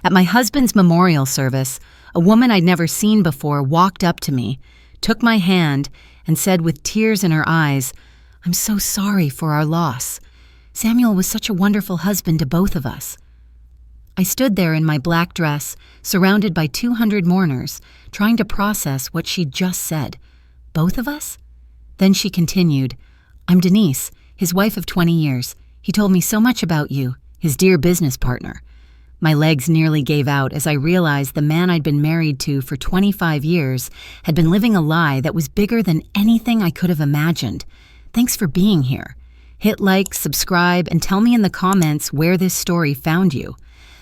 At my husband's memorial service, a woman I'd never seen before walked up to me, took my hand, and said with tears in her eyes, "I'm so sorry for our loss. Samuel was such a wonderful husband to both of us." I stood there in my black dress, surrounded by 200 mourners, trying to process what she'd just said. Both of us? Then she continued, "I'm Denise, his wife of 20 years. He told me so much about you, his dear business partner." My legs nearly gave out as I realized the man I'd been married to for 25 years had been living a lie that was bigger than anything I could have imagined. Thanks for being here. Hit like, subscribe, and tell me in the comments where this story found you.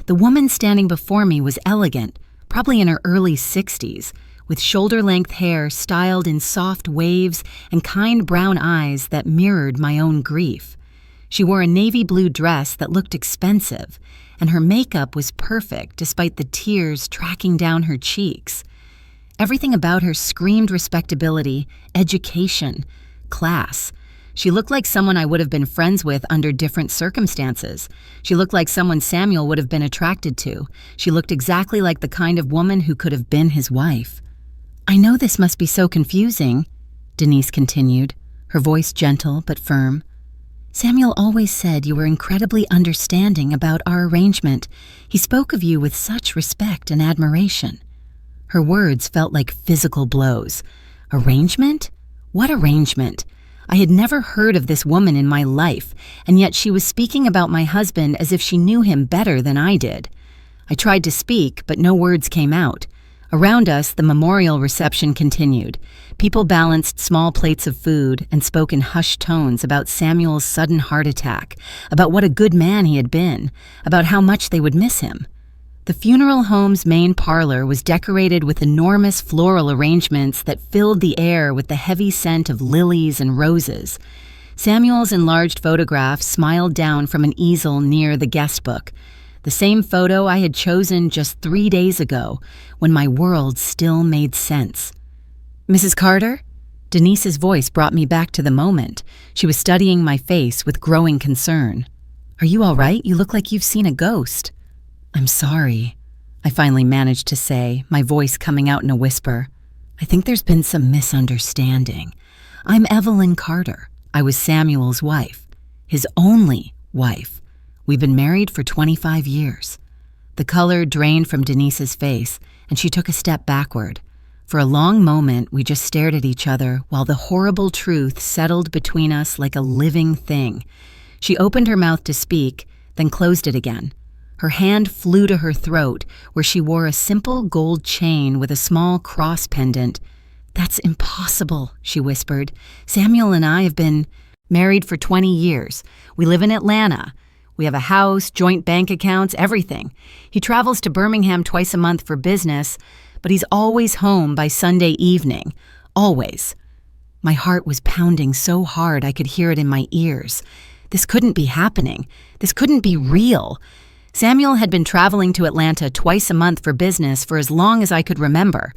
The woman standing before me was elegant, probably in her early 60s, with shoulder-length hair styled in soft waves and kind brown eyes that mirrored my own grief. She wore a navy blue dress that looked expensive, and her makeup was perfect despite the tears tracking down her cheeks. Everything about her screamed respectability, education, class. She looked like someone I would have been friends with under different circumstances. She looked like someone Samuel would have been attracted to. She looked exactly like the kind of woman who could have been his wife. "I know this must be so confusing," Denise continued, her voice gentle but firm. "Samuel always said you were incredibly understanding about our arrangement. He spoke of you with such respect and admiration." Her words felt like physical blows. Arrangement? What arrangement? I had never heard of this woman in my life, and yet she was speaking about my husband as if she knew him better than I did. I tried to speak, but no words came out. Around us, the memorial reception continued. People balanced small plates of food and spoke in hushed tones about Samuel's sudden heart attack, about what a good man he had been, about how much they would miss him. The funeral home's main parlor was decorated with enormous floral arrangements that filled the air with the heavy scent of lilies and roses. Samuel's enlarged photograph smiled down from an easel near the guest book, the same photo I had chosen just 3 days ago, when my world still made sense. "Mrs. Carter?" Denise's voice brought me back to the moment. She was studying my face with growing concern. "Are you all right? You look like you've seen a ghost." "I'm sorry," I finally managed to say, my voice coming out in a whisper. "I think there's been some misunderstanding. I'm Evelyn Carter. I was Samuel's wife, his only wife. We've been married for 25 years. The color drained from Denise's face, and she took a step backward. For a long moment, we just stared at each other while the horrible truth settled between us like a living thing. She opened her mouth to speak, then closed it again. Her hand flew to her throat, where she wore a simple gold chain with a small cross pendant. "That's impossible," she whispered. "Samuel and I have been married for 20 years. We live in Atlanta. We have a house, joint bank accounts, everything. He travels to Birmingham twice a month for business, but he's always home by Sunday evening. Always." My heart was pounding so hard I could hear it in my ears. This couldn't be happening. This couldn't be real. Samuel had been traveling to Atlanta twice a month for business for as long as I could remember.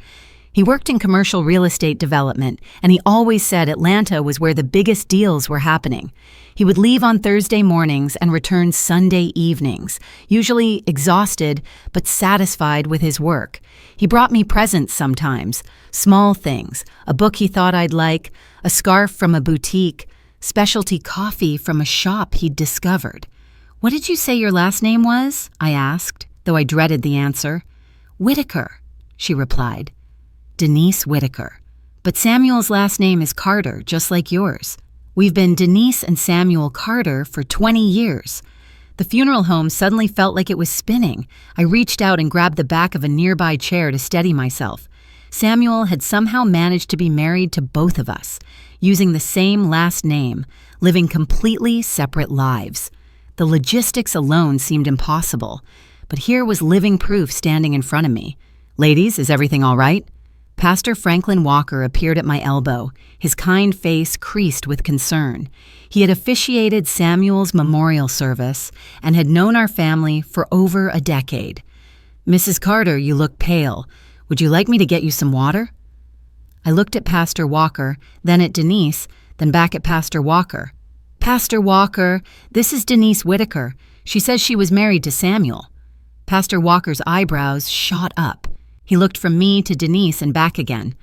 He worked in commercial real estate development, and he always said Atlanta was where the biggest deals were happening. He would leave on Thursday mornings and return Sunday evenings, usually exhausted but satisfied with his work. He brought me presents sometimes, small things, a book he thought I'd like, a scarf from a boutique, specialty coffee from a shop he'd discovered. "What did you say your last name was?" I asked, though I dreaded the answer. "Whitaker," she replied. "Denise Whitaker. But Samuel's last name is Carter, just like yours. We've been Denise and Samuel Carter for 20 years. The funeral home suddenly felt like it was spinning. I reached out and grabbed the back of a nearby chair to steady myself. Samuel had somehow managed to be married to both of us, using the same last name, living completely separate lives. The logistics alone seemed impossible, but here was living proof standing in front of me. "Ladies, is everything all right?" Pastor Franklin Walker appeared at my elbow, his kind face creased with concern. He had officiated Samuel's memorial service and had known our family for over a decade. "Mrs. Carter, you look pale. Would you like me to get you some water?" I looked at Pastor Walker, then at Denise, then back at Pastor Walker. "Pastor Walker, this is Denise Whitaker. She says she was married to Samuel." Pastor Walker's eyebrows shot up. He looked from me to Denise and back again.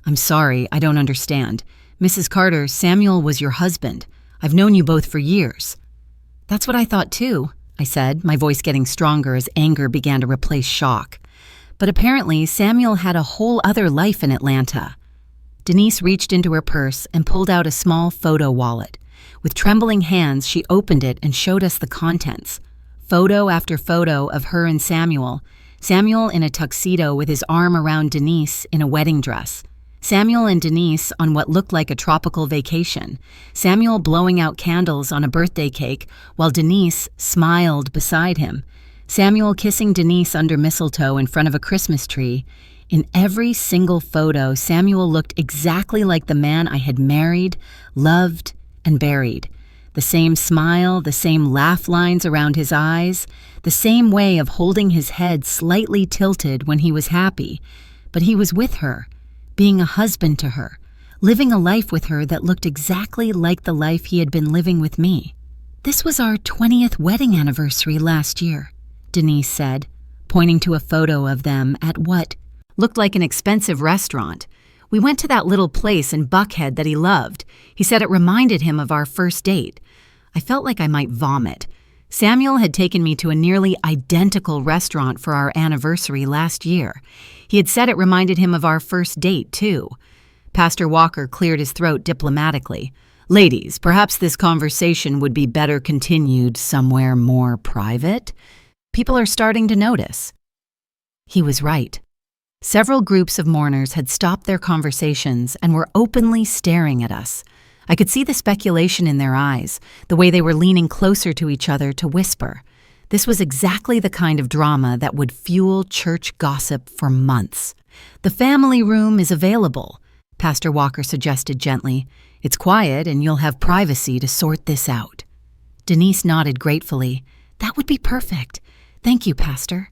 "I'm sorry, I don't understand. Mrs. Carter, Samuel was your husband. I've known you both for years." "That's what I thought too," I said, my voice getting stronger as anger began to replace shock. But apparently, Samuel had a whole other life in Atlanta. Denise reached into her purse and pulled out a small photo wallet. With trembling hands, she opened it and showed us the contents. Photo after photo of her and Samuel. Samuel in a tuxedo with his arm around Denise in a wedding dress. Samuel and Denise on what looked like a tropical vacation. Samuel blowing out candles on a birthday cake while Denise smiled beside him. Samuel kissing Denise under mistletoe in front of a Christmas tree. In every single photo, Samuel looked exactly like the man I had married, loved, and buried. The same smile, the same laugh lines around his eyes, the same way of holding his head slightly tilted when he was happy. But he was with her, being a husband to her, living a life with her that looked exactly like the life he had been living with me. "This was our 20th wedding anniversary last year," Denise said, pointing to a photo of them at what looked like an expensive restaurant. "We went to that little place in Buckhead that he loved. He said it reminded him of our first date." I felt like I might vomit. Samuel had taken me to a nearly identical restaurant for our anniversary last year. He had said it reminded him of our first date, too. Pastor Walker cleared his throat diplomatically. "Ladies, perhaps this conversation would be better continued somewhere more private. People are starting to notice." He was right. Several groups of mourners had stopped their conversations and were openly staring at us. I could see the speculation in their eyes, the way they were leaning closer to each other to whisper. This was exactly the kind of drama that would fuel church gossip for months. "The family room is available," Pastor Walker suggested gently. "It's quiet and you'll have privacy to sort this out." Denise nodded gratefully. "That would be perfect. Thank you, Pastor."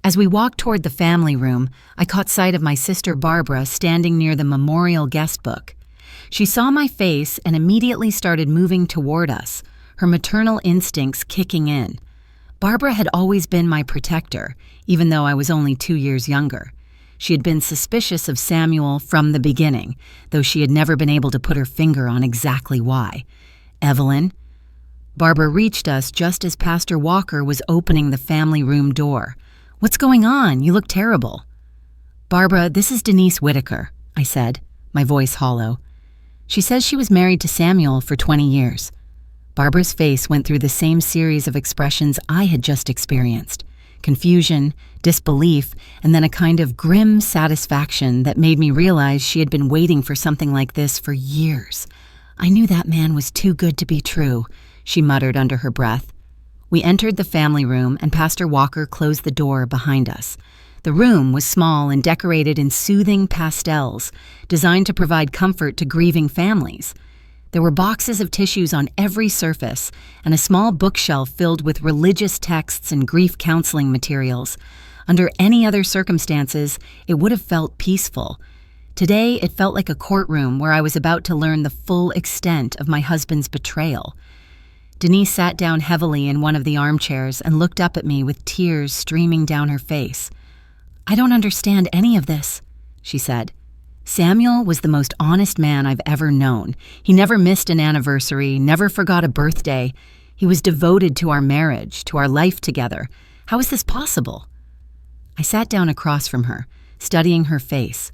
As we walked toward the family room, I caught sight of my sister Barbara standing near the memorial guest book. She saw my face and immediately started moving toward us, her maternal instincts kicking in. Barbara had always been my protector, even though I was only 2 years younger. She had been suspicious of Samuel from the beginning, though she had never been able to put her finger on exactly why. "Evelyn?" Barbara reached us just as Pastor Walker was opening the family room door. "What's going on? You look terrible." "Barbara, this is Denise Whitaker," I said, my voice hollow. "She says she was married to Samuel for 20 years. Barbara's face went through the same series of expressions I had just experienced. Confusion, disbelief, and then a kind of grim satisfaction that made me realize she had been waiting for something like this for years. "I knew that man was too good to be true," she muttered under her breath. We entered the family room and Pastor Walker closed the door behind us. The room was small and decorated in soothing pastels, designed to provide comfort to grieving families. There were boxes of tissues on every surface and a small bookshelf filled with religious texts and grief counseling materials. Under any other circumstances, it would have felt peaceful. Today, it felt like a courtroom where I was about to learn the full extent of my husband's betrayal. Denise sat down heavily in one of the armchairs and looked up at me with tears streaming down her face. "I don't understand any of this," she said. "Samuel was the most honest man I've ever known. He never missed an anniversary, never forgot a birthday. He was devoted to our marriage, to our life together. How is this possible?" I sat down across from her, studying her face.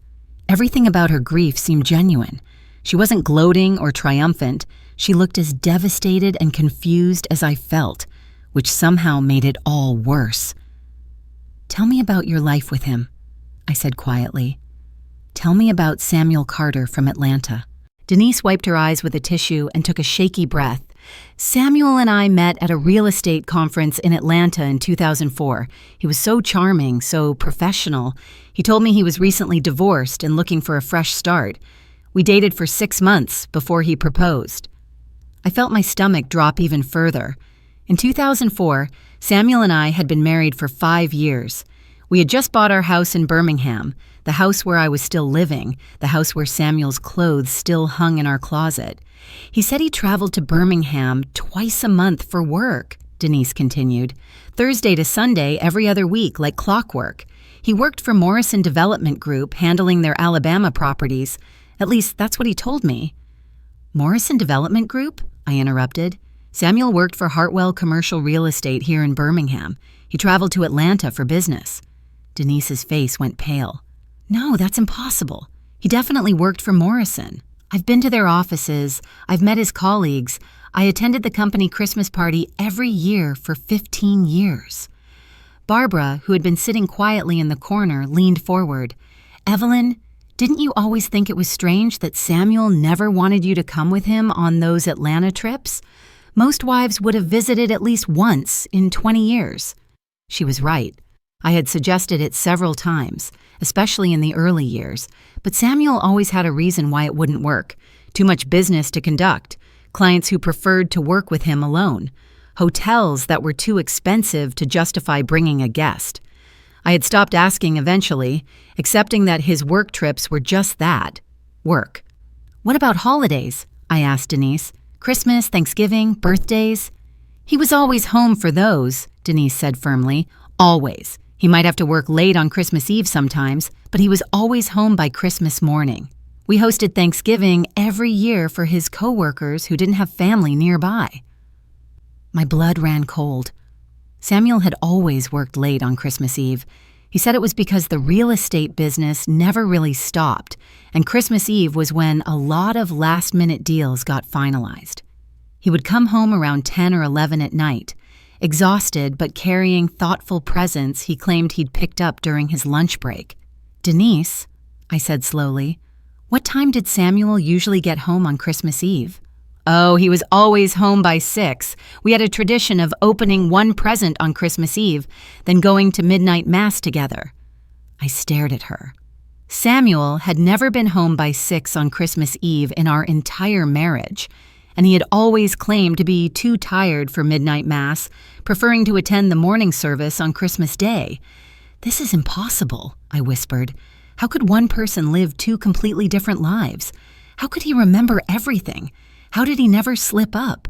Everything about her grief seemed genuine. She wasn't gloating or triumphant. She looked as devastated and confused as I felt, which somehow made it all worse. "Tell me about your life with him," I said quietly. "Tell me about Samuel Carter from Atlanta." Denise wiped her eyes with a tissue and took a shaky breath. "Samuel and I met at a real estate conference in Atlanta in 2004. He was so charming, so professional. He told me he was recently divorced and looking for a fresh start. We dated for 6 months before he proposed." I felt my stomach drop even further. In 2004, Samuel and I had been married for 5 years. We had just bought our house in Birmingham, the house where I was still living, the house where Samuel's clothes still hung in our closet. He said he traveled to Birmingham twice a month for work. Denise continued. Thursday to Sunday every other week, like clockwork. He worked for Morrison Development Group, handling their Alabama properties. At least, that's what he told me. Morrison Development Group? I interrupted. Samuel worked for Hartwell Commercial Real Estate here in Birmingham. He traveled to Atlanta for business. Denise's face went pale. No, that's impossible. He definitely worked for Morrison. I've been to their offices. I've met his colleagues. I attended the company Christmas party every year for 15 years. Barbara, who had been sitting quietly in the corner, leaned forward. Evelyn, didn't you always think it was strange that Samuel never wanted you to come with him on those Atlanta trips? Most wives would have visited at least once in 20 years. She was right. I had suggested it several times, especially in the early years, but Samuel always had a reason why it wouldn't work. Too much business to conduct, clients who preferred to work with him alone, hotels that were too expensive to justify bringing a guest. I had stopped asking eventually, accepting that his work trips were just that, work. What about holidays? I asked Denise. Christmas, Thanksgiving, birthdays? He was always home for those, Denise said firmly. Always. He might have to work late on Christmas Eve sometimes, but he was always home by Christmas morning. We hosted Thanksgiving every year for his coworkers who didn't have family nearby. My blood ran cold. Samuel had always worked late on Christmas Eve. He said it was because the real estate business never really stopped, and Christmas Eve was when a lot of last-minute deals got finalized. He would come home around 10 or 11 at night, exhausted but carrying thoughtful presents he claimed he'd picked up during his lunch break. Denise, I said slowly, what time did Samuel usually get home on Christmas Eve? Oh, he was always home by 6. We had a tradition of opening one present on Christmas Eve, then going to midnight mass together. I stared at her. Samuel had never been home by 6 on Christmas Eve in our entire marriage, and he had always claimed to be too tired for midnight mass, preferring to attend the morning service on Christmas Day. This is impossible, I whispered. How could one person live two completely different lives? How could he remember everything? How did he never slip up?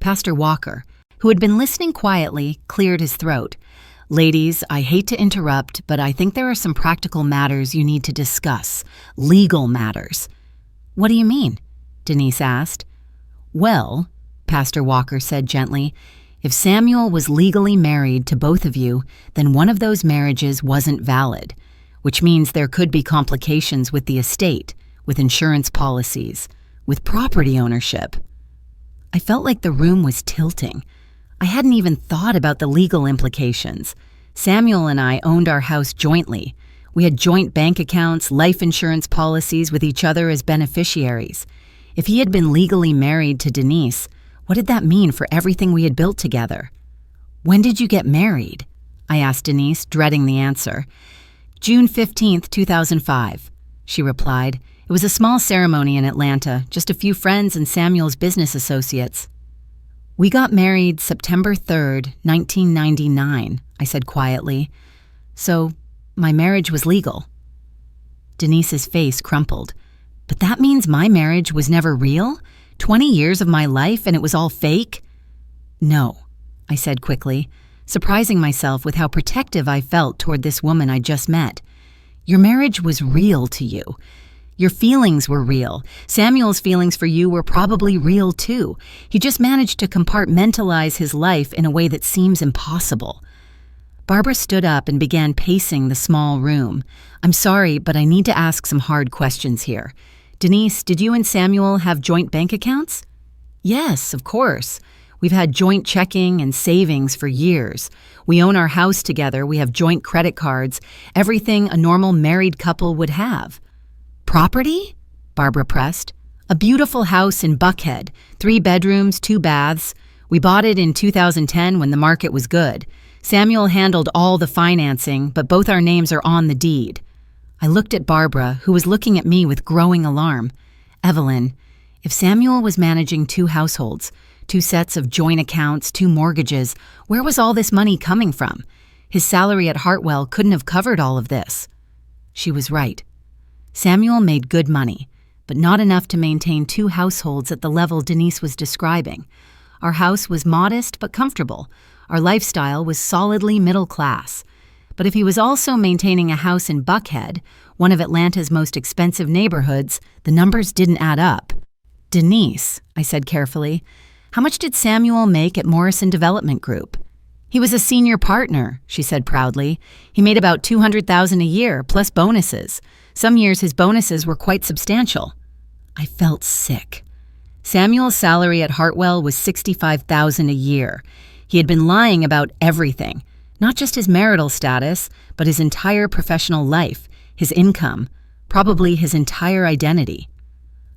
Pastor Walker, who had been listening quietly, cleared his throat. Ladies, I hate to interrupt, but I think there are some practical matters you need to discuss. Legal matters. What do you mean? Denise asked. Well, Pastor Walker said gently, if Samuel was legally married to both of you, then one of those marriages wasn't valid, which means there could be complications with the estate, with insurance policies, with property ownership. I felt like the room was tilting. I hadn't even thought about the legal implications. Samuel and I owned our house jointly. We had joint bank accounts, life insurance policies with each other as beneficiaries. If he had been legally married to Denise, what did that mean for everything we had built together? When did you get married? I asked Denise, dreading the answer. June 15th, 2005, she replied. It was a small ceremony in Atlanta, just a few friends and Samuel's business associates. We got married September 3rd, 1999, I said quietly. So, my marriage was legal. Denise's face crumpled. But that means my marriage was never real? 20 years of my life and it was all fake? No, I said quickly, surprising myself with how protective I felt toward this woman I just met. Your marriage was real to you. Your feelings were real. Samuel's feelings for you were probably real too. He just managed to compartmentalize his life in a way that seems impossible. Barbara stood up and began pacing the small room. I'm sorry, but I need to ask some hard questions here. Denise, did you and Samuel have joint bank accounts? Yes, of course. We've had joint checking and savings for years. We own our house together. We have joint credit cards. Everything a normal married couple would have. Property? Barbara pressed. A beautiful house in Buckhead, 3 bedrooms, 2 baths. We bought it in 2010 when the market was good. Samuel handled all the financing, but both our names are on the deed. I looked at Barbara, who was looking at me with growing alarm. Evelyn, if Samuel was managing 2 households, 2 sets of joint accounts, 2 mortgages, where was all this money coming from? His salary at Hartwell couldn't have covered all of this. She was right. Samuel made good money, but not enough to maintain 2 households at the level Denise was describing. Our house was modest but comfortable. Our lifestyle was solidly middle class. But if he was also maintaining a house in Buckhead, one of Atlanta's most expensive neighborhoods, the numbers didn't add up. "Denise," I said carefully, "how much did Samuel make at Morrison Development Group?" "He was a senior partner," she said proudly. "He made about $200,000 a year, plus bonuses. Some years his bonuses were quite substantial." I felt sick. Samuel's salary at Hartwell was $65,000 a year. He had been lying about everything, not just his marital status, but his entire professional life, his income, probably his entire identity.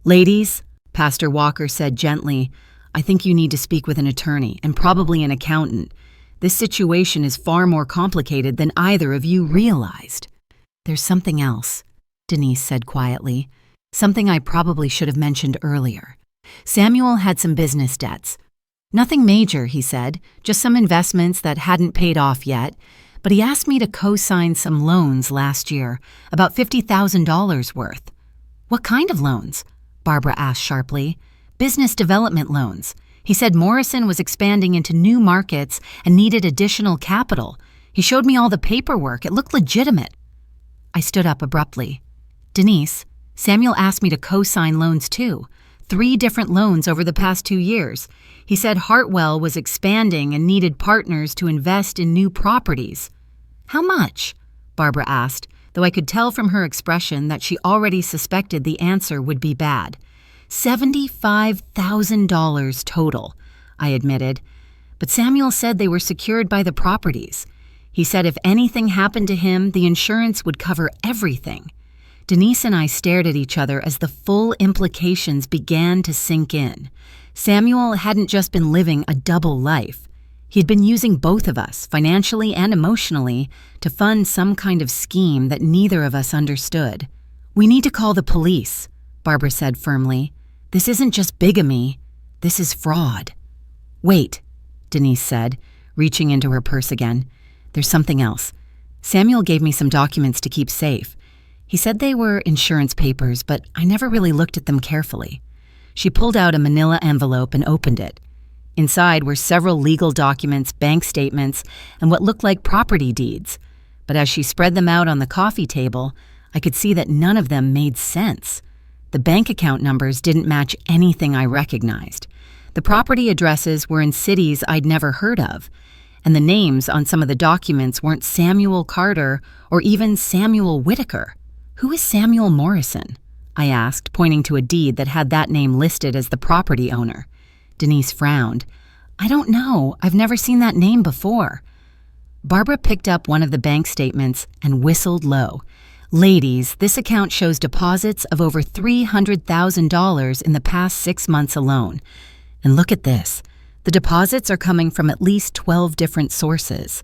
"Ladies," Pastor Walker said gently, "I think you need to speak with an attorney and probably an accountant. This situation is far more complicated than either of you realized." "There's something else," Denise said quietly, "something I probably should have mentioned earlier. Samuel had some business debts. Nothing major," he said, "just some investments that hadn't paid off yet, but he asked me to co-sign some loans last year, about $50,000 worth." "What kind of loans?" Barbara asked sharply. "Business development loans. He said Morrison was expanding into new markets and needed additional capital. He showed me all the paperwork. It looked legitimate." I stood up abruptly. "Denise, Samuel asked me to co-sign loans too. 3 different loans over the past 2 years. He said Hartwell was expanding and needed partners to invest in new properties." "How much?" Barbara asked, though I could tell from her expression that she already suspected the answer would be bad. $75,000 total, I admitted. But Samuel said they were secured by the properties. He said if anything happened to him, the insurance would cover everything. Denise and I stared at each other as the full implications began to sink in. Samuel hadn't just been living a double life. He'd been using both of us, financially and emotionally, to fund some kind of scheme that neither of us understood. "We need to call the police," Barbara said firmly. "This isn't just bigamy. This is fraud." "Wait," Denise said, reaching into her purse again. "There's something else. Samuel gave me some documents to keep safe. He said they were insurance papers, but I never really looked at them carefully." She pulled out a manila envelope and opened it. Inside were several legal documents, bank statements, and what looked like property deeds. But as she spread them out on the coffee table, I could see that none of them made sense. The bank account numbers didn't match anything I recognized. The property addresses were in cities I'd never heard of, and the names on some of the documents weren't Samuel Carter or even Samuel Whitaker. "Who is Samuel Morrison?" I asked, pointing to a deed that had that name listed as the property owner. Denise frowned. "I don't know. I've never seen that name before." Barbara picked up one of the bank statements and whistled low. "Ladies, this account shows deposits of over $300,000 in the past 6 months alone. And look at this. The deposits are coming from at least 12 different sources."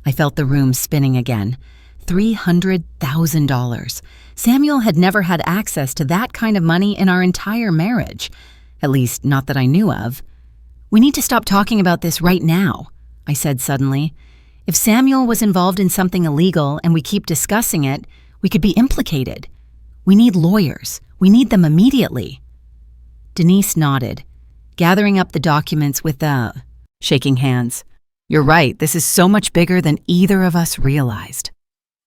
I felt the room spinning again. $300,000. Samuel had never had access to that kind of money in our entire marriage. At least, not that I knew of. "We need to stop talking about this right now," I said suddenly. "If Samuel was involved in something illegal and we keep discussing it, we could be implicated. We need lawyers. We need them immediately." Denise nodded, gathering up the documents with shaking hands. "You're right, this is so much bigger than either of us realized."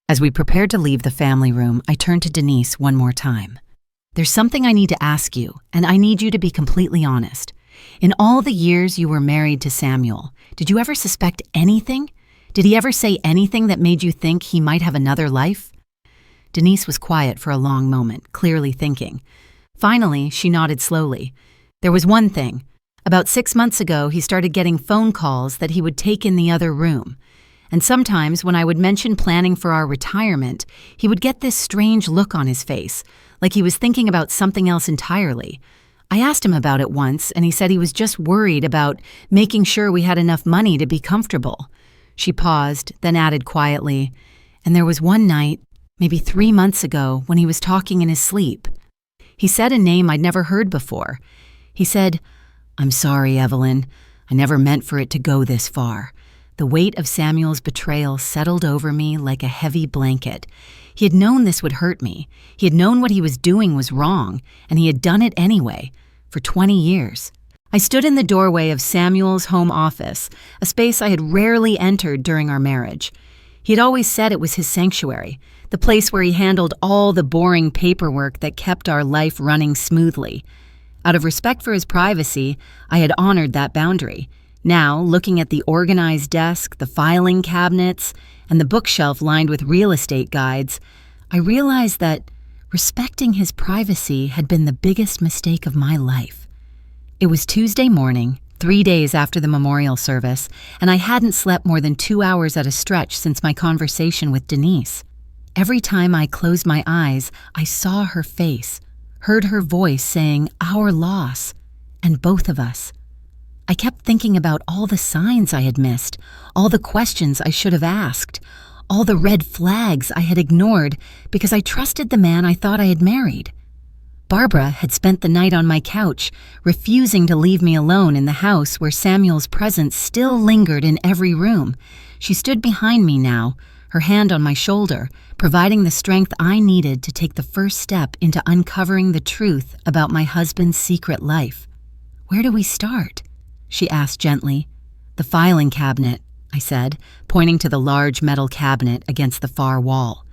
As we prepared to leave the family room, I turned to Denise one more time. "There's something I need to ask you, and I need you to be completely honest. In all the years you were married to Samuel, did you ever suspect anything? Did he ever say anything that made you think he might have another life?" Denise was quiet for a long moment, clearly thinking. Finally, she nodded slowly. "There was one thing. About 6 months ago, he started getting phone calls that he would take in the other room. And sometimes when I would mention planning for our retirement, he would get this strange look on his face, like he was thinking about something else entirely. I asked him about it once, and he said he was just worried about making sure we had enough money to be comfortable." She paused, then added quietly, "And there was one night, maybe 3 months ago, when he was talking in his sleep. He said a name I'd never heard before. He said, 'I'm sorry, Evelyn. I never meant for it to go this far.' The weight of Samuel's betrayal settled over me like a heavy blanket. He had known this would hurt me. He had known what he was doing was wrong, and he had done it anyway, for 20 years. I stood in the doorway of Samuel's home office, a space I had rarely entered during our marriage. He had always said it was his sanctuary, the place where he handled all the boring paperwork that kept our life running smoothly. Out of respect for his privacy, I had honored that boundary. Now, looking at the organized desk, the filing cabinets, and the bookshelf lined with real estate guides, I realized that respecting his privacy had been the biggest mistake of my life. It was Tuesday morning, 3 days after the memorial service, and I hadn't slept more than 2 hours at a stretch since my conversation with Denise. Every time I closed my eyes, I saw her face, heard her voice saying, "Our loss," and both of us. I kept thinking about all the signs I had missed, all the questions I should have asked, all the red flags I had ignored because I trusted the man I thought I had married. Barbara had spent the night on my couch, refusing to leave me alone in the house where Samuel's presence still lingered in every room. She stood behind me now, her hand on my shoulder, providing the strength I needed to take the first step into uncovering the truth about my husband's secret life. "Where do we start?" she asked gently. "The filing cabinet," I said, pointing to the large metal cabinet against the far wall.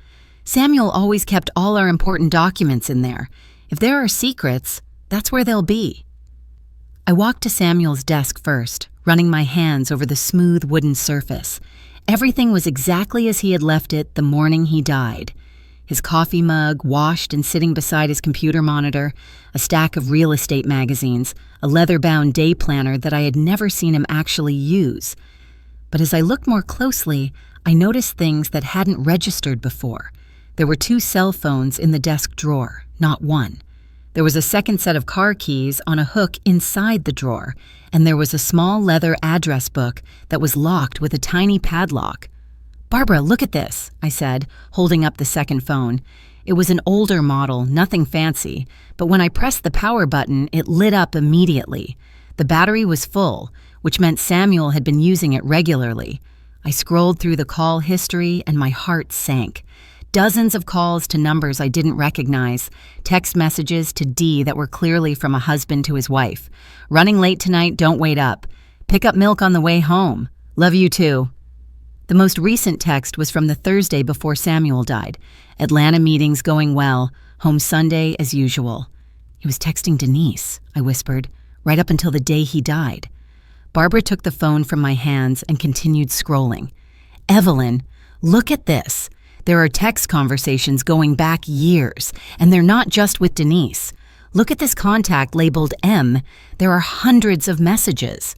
"Samuel always kept all our important documents in there. If there are secrets, that's where they'll be." I walked to Samuel's desk first, running my hands over the smooth wooden surface. Everything was exactly as he had left it the morning he died. His coffee mug, washed and sitting beside his computer monitor, a stack of real estate magazines, a leather-bound day planner that I had never seen him actually use. But as I looked more closely, I noticed things that hadn't registered before. There were 2 cell phones in the desk drawer, not one. There was a second set of car keys on a hook inside the drawer, and there was a small leather address book that was locked with a tiny padlock. "Barbara, look at this," I said, holding up the second phone. It was an older model, nothing fancy, but when I pressed the power button, it lit up immediately. The battery was full, which meant Samuel had been using it regularly. I scrolled through the call history and my heart sank. Dozens of calls to numbers I didn't recognize, text messages to D that were clearly from a husband to his wife. "Running late tonight, don't wait up. Pick up milk on the way home. Love you too." The most recent text was from the Thursday before Samuel died. "Atlanta meetings going well. Home Sunday as usual." He was texting Denise, I whispered, right up until the day he died. Barbara took the phone from my hands and continued scrolling. "Evelyn, look at this. There are text conversations going back years, and they're not just with Denise. Look at this contact labeled M. There are hundreds of messages."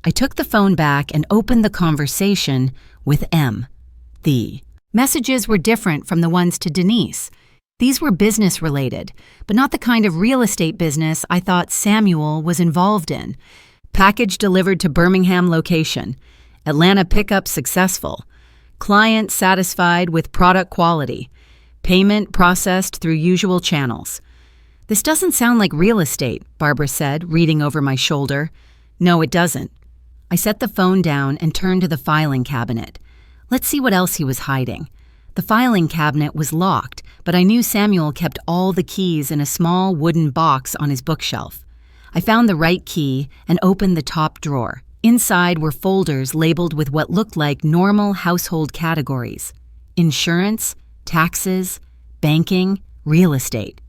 I took the phone back and opened the conversation with M. The messages were different from the ones to Denise. These were business-related, but not the kind of real estate business I thought Samuel was involved in. Package delivered to Birmingham location. Atlanta pickup successful. Client satisfied with product quality. Payment processed through usual channels. "This doesn't sound like real estate," Barbara said, reading over my shoulder. "No, it doesn't." I set the phone down and turned to the filing cabinet. Let's see what else he was hiding. The filing cabinet was locked, but I knew Samuel kept all the keys in a small wooden box on his bookshelf. I found the right key and opened the top drawer. Inside were folders labeled with what looked like normal household categories: insurance, taxes, banking, real estate.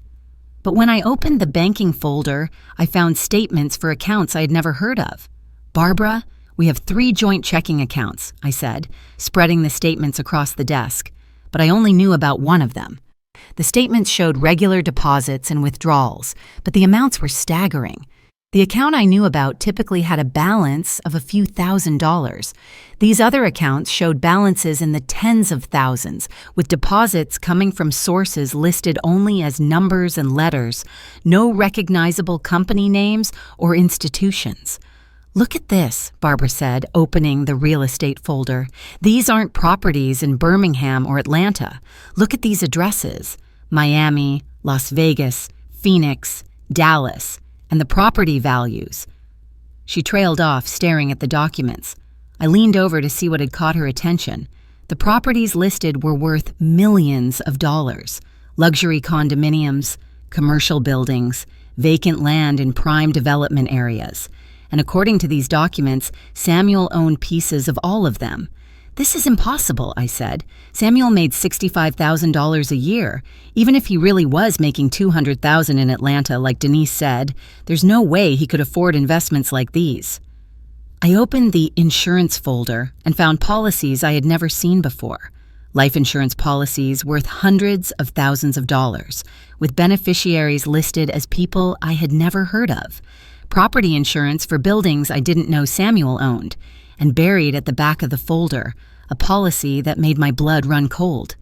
But when I opened the banking folder, I found statements for accounts I had never heard of. "Barbara, we have 3 joint checking accounts," I said, spreading the statements across the desk. But I only knew about one of them. The statements showed regular deposits and withdrawals, but the amounts were staggering. The account I knew about typically had a balance of a few $1,000s. These other accounts showed balances in the tens of thousands, with deposits coming from sources listed only as numbers and letters, no recognizable company names or institutions. "Look at this," Barbara said, opening the real estate folder. "These aren't properties in Birmingham or Atlanta. Look at these addresses: Miami, Las Vegas, Phoenix, Dallas, and the property values." She trailed off, staring at the documents. I leaned over to see what had caught her attention. The properties listed were worth millions of dollars: luxury condominiums, commercial buildings, vacant land in prime development areas. And according to these documents, Samuel owned pieces of all of them. "This is impossible," I said. "Samuel made $65,000 a year. Even if he really was making $200,000 in Atlanta, like Denise said, there's no way he could afford investments like these." I opened the insurance folder and found policies I had never seen before. Life insurance policies worth hundreds of thousands of dollars, with beneficiaries listed as people I had never heard of. Property insurance for buildings I didn't know Samuel owned, and buried at the back of the folder, a policy that made my blood run cold.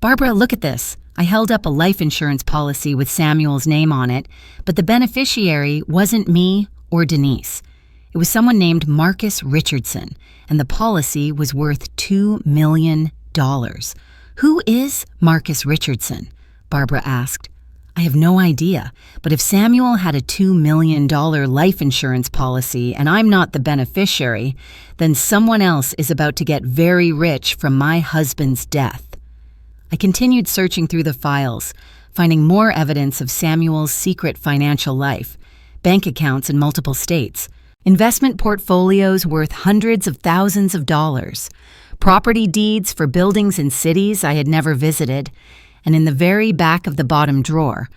"Barbara, look at this." I held up a life insurance policy with Samuel's name on it, but the beneficiary wasn't me or Denise. It was someone named Marcus Richardson, and the policy was worth $2 million. "Who is Marcus Richardson?" Barbara asked. "I have no idea, but if Samuel had a $2 million life insurance policy and I'm not the beneficiary, then someone else is about to get very rich from my husband's death." I continued searching through the files, finding more evidence of Samuel's secret financial life, bank accounts in multiple states, investment portfolios worth hundreds of thousands of dollars, property deeds for buildings in cities I had never visited, and in the very back of the bottom drawer,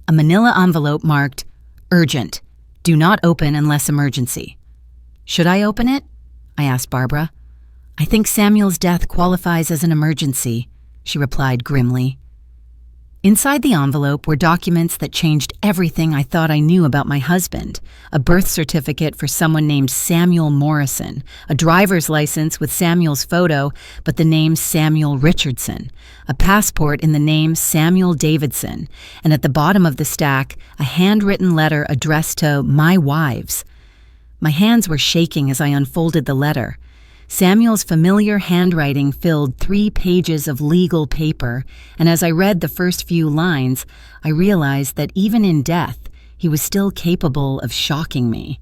a manila envelope marked, "Urgent. Do not open unless emergency." "Should I open it?" I asked Barbara. "I think Samuel's death qualifies as an emergency," she replied grimly. Inside the envelope were documents that changed everything I thought I knew about my husband: a birth certificate for someone named Samuel Morrison, a driver's license with Samuel's photo but the name Samuel Richardson, a passport in the name Samuel Davidson, and at the bottom of the stack, a handwritten letter addressed to my wives. My hands were shaking as I unfolded the letter. Samuel's familiar handwriting filled 3 pages of legal paper, and as I read the first few lines, I realized that even in death, he was still capable of shocking me.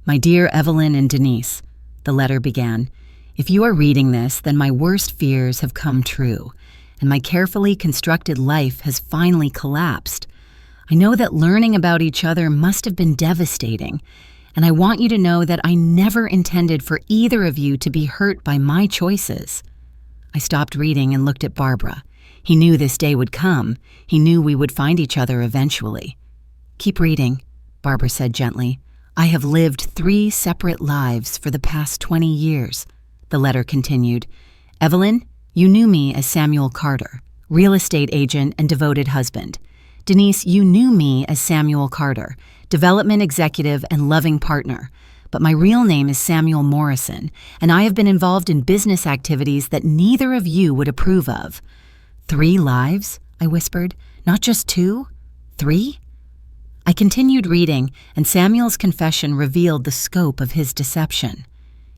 "My dear Evelyn and Denise," the letter began, "if you are reading this, then my worst fears have come true, and my carefully constructed life has finally collapsed. I know that learning about each other must have been devastating, and I want you to know that I never intended for either of you to be hurt by my choices." I stopped reading and looked at Barbara. He knew this day would come. He knew we would find each other eventually. "Keep reading," Barbara said gently. "I have lived 3 separate lives for the past 20 years, the letter continued. "Evelyn, you knew me as Samuel Carter, real estate agent and devoted husband. Denise, you knew me as Samuel Carter, development executive and loving partner. But my real name is Samuel Morrison, and I have been involved in business activities that neither of you would approve of." "3 lives?" I whispered. "Not just 2? 3? I continued reading, and Samuel's confession revealed the scope of his deception.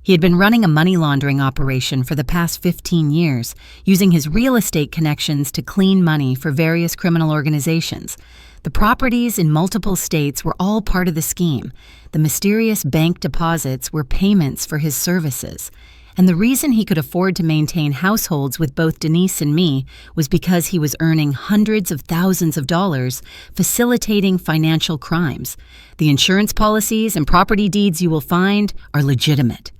He had been running a money laundering operation for the past 15 years, using his real estate connections to clean money for various criminal organizations. The properties in multiple states were all part of the scheme. The mysterious bank deposits were payments for his services. And the reason he could afford to maintain households with both Denise and me was because he was earning hundreds of thousands of dollars facilitating financial crimes. "The insurance policies and property deeds you will find are legitimate,"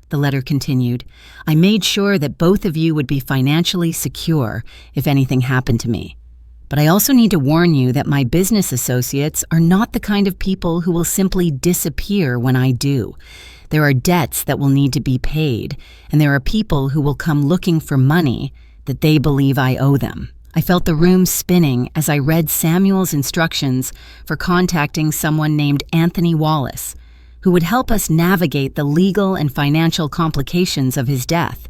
the letter continued. "I made sure that both of you would be financially secure if anything happened to me. But I also need to warn you that my business associates are not the kind of people who will simply disappear when I do. There are debts that will need to be paid, and there are people who will come looking for money that they believe I owe them." I felt the room spinning as I read Samuel's instructions for contacting someone named Anthony Wallace, who would help us navigate the legal and financial complications of his death.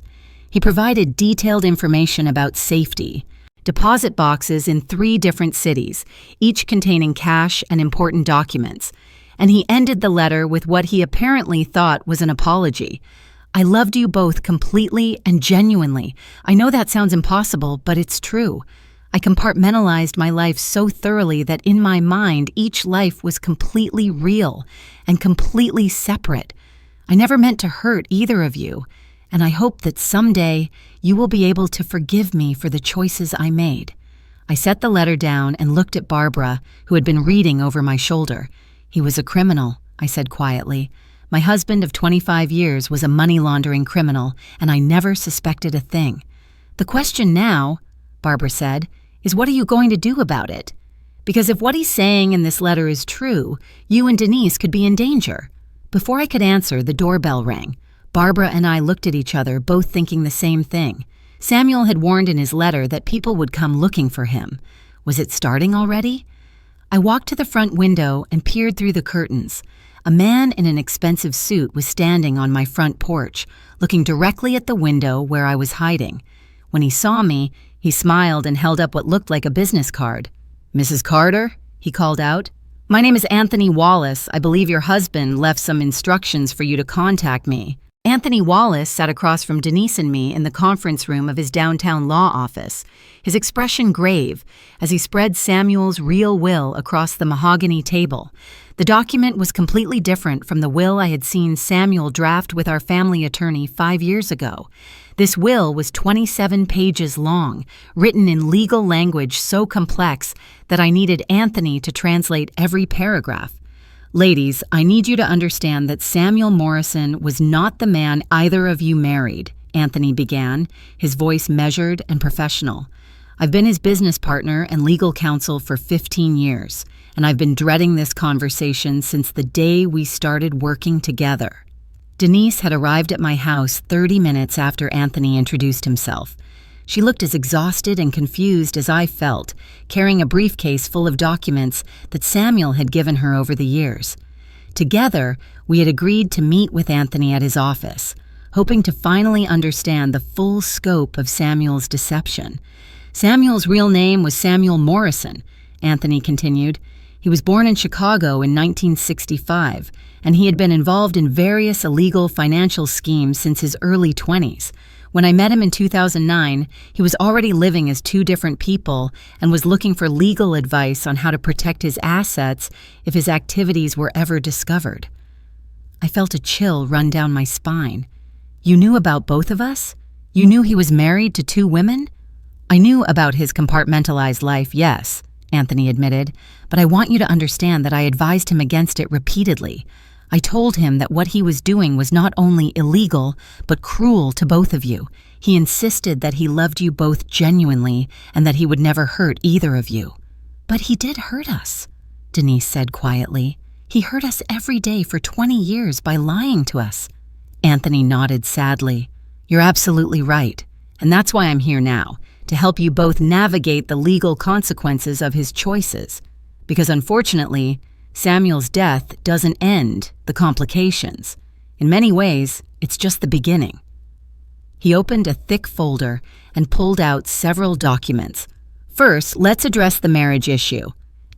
He provided detailed information about safety, deposit boxes in 3 different cities, each containing cash and important documents, and he ended the letter with what he apparently thought was an apology. "I loved you both completely and genuinely. I know that sounds impossible, but it's true. I compartmentalized my life so thoroughly that in my mind each life was completely real and completely separate. I never meant to hurt either of you, and I hope that someday you will be able to forgive me for the choices I made. I set the letter down and looked at Barbara, who had been reading over my shoulder. "He was a criminal," I said quietly. "My husband of 25 years was a money laundering criminal, and I never suspected a thing. The question now," Barbara said, "is what are you going to do about it? Because if what he's saying in this letter is true, you and Denise could be in danger." Before I could answer, the doorbell rang. Barbara and I looked at each other, both thinking the same thing. Samuel had warned in his letter that people would come looking for him. Was it starting already? I walked to the front window and peered through the curtains. A man in an expensive suit was standing on my front porch, looking directly at the window where I was hiding. When he saw me, he smiled and held up what looked like a business card. "Mrs. Carter?" he called out. "My name is Anthony Wallace. I believe your husband left some instructions for you to contact me." Anthony Wallace sat across from Denise and me in the conference room of his downtown law office, his expression grave as he spread Samuel's real will across the mahogany table. The document was completely different from the will I had seen Samuel draft with our family attorney 5 years ago. This will was 27 pages long, written in legal language so complex that I needed Anthony to translate every paragraph. "Ladies, I need you to understand that Samuel Morrison was not the man either of you married," Anthony began, his voice measured and professional. "I've been his business partner and legal counsel for 15 years, and I've been dreading this conversation since the day we started working together." Denise had arrived at my house 30 minutes after Anthony introduced himself. She looked as exhausted and confused as I felt, carrying a briefcase full of documents that Samuel had given her over the years. Together, we had agreed to meet with Anthony at his office, hoping to finally understand the full scope of Samuel's deception. "Samuel's real name was Samuel Morrison," Anthony continued. "He was born in Chicago in 1965, and he had been involved in various illegal financial schemes since his early 20s. When I met him in 2009, he was already living as 2 different people and was looking for legal advice on how to protect his assets if his activities were ever discovered." I felt a chill run down my spine. "You knew about both of us? You knew he was married to 2 women?" "I knew about his compartmentalized life, yes," Anthony admitted, "but I want you to understand that I advised him against it repeatedly. I told him that what he was doing was not only illegal, but cruel to both of you. He insisted that he loved you both genuinely and that he would never hurt either of you." "But he did hurt us," Denise said quietly. "He hurt us every day for 20 years by lying to us." Anthony nodded sadly. "You're absolutely right, and that's why I'm here now, to help you both navigate the legal consequences of his choices. Because unfortunately, Samuel's death doesn't end the complications. In many ways, it's just the beginning." He opened a thick folder and pulled out several documents. "First, let's address the marriage issue.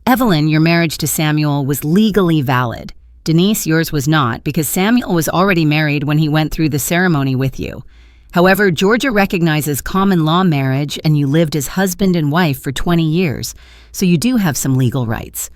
Evelyn, your marriage to Samuel was legally valid. Denise, yours was not, because Samuel was already married when he went through the ceremony with you. However, Georgia recognizes common law marriage and you lived as husband and wife for 20 years, so you do have some legal rights."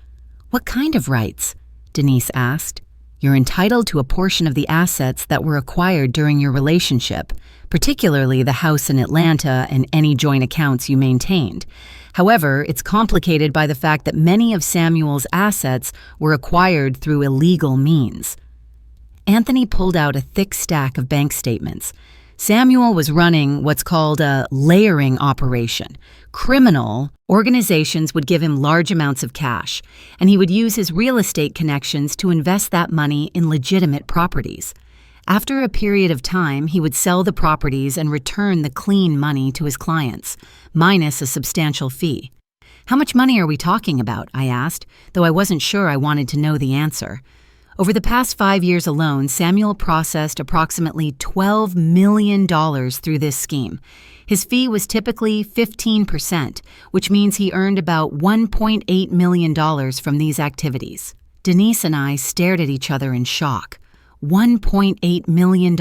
"What kind of rights?" Denise asked. "You're entitled to a portion of the assets that were acquired during your relationship, particularly the house in Atlanta and any joint accounts you maintained. However, it's complicated by the fact that many of Samuel's assets were acquired through illegal means." Anthony pulled out a thick stack of bank statements. Samuel was running what's called a layering operation. Criminal organizations would give him large amounts of cash, and he would use his real estate connections to invest that money in legitimate properties. After a period of time, he would sell the properties and return the clean money to his clients, minus a substantial fee. "How much money are we talking about?" I asked, though I wasn't sure I wanted to know the answer. Over the past 5 years alone, Samuel processed approximately $12 million through this scheme. His fee was typically 15%, which means he earned about $1.8 million from these activities. Denise and I stared at each other in shock. $1.8 million.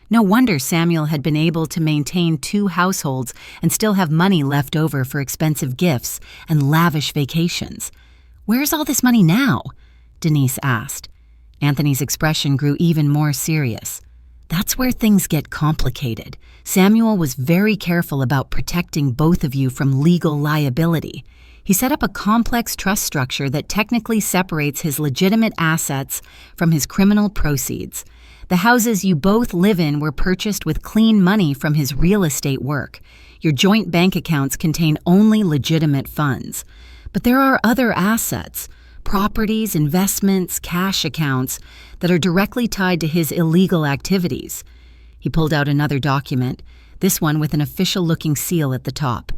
No wonder Samuel had been able to maintain 2 households and still have money left over for expensive gifts and lavish vacations. "Where's all this money now?" Denise asked. Anthony's expression grew even more serious. That's where things get complicated. Samuel was very careful about protecting both of you from legal liability. He set up a complex trust structure that technically separates his legitimate assets from his criminal proceeds. The houses you both live in were purchased with clean money from his real estate work. Your joint bank accounts contain only legitimate funds. But there are other assets, properties, investments, cash accounts that are directly tied to his illegal activities. He pulled out another document, this one with an official-looking seal at the top.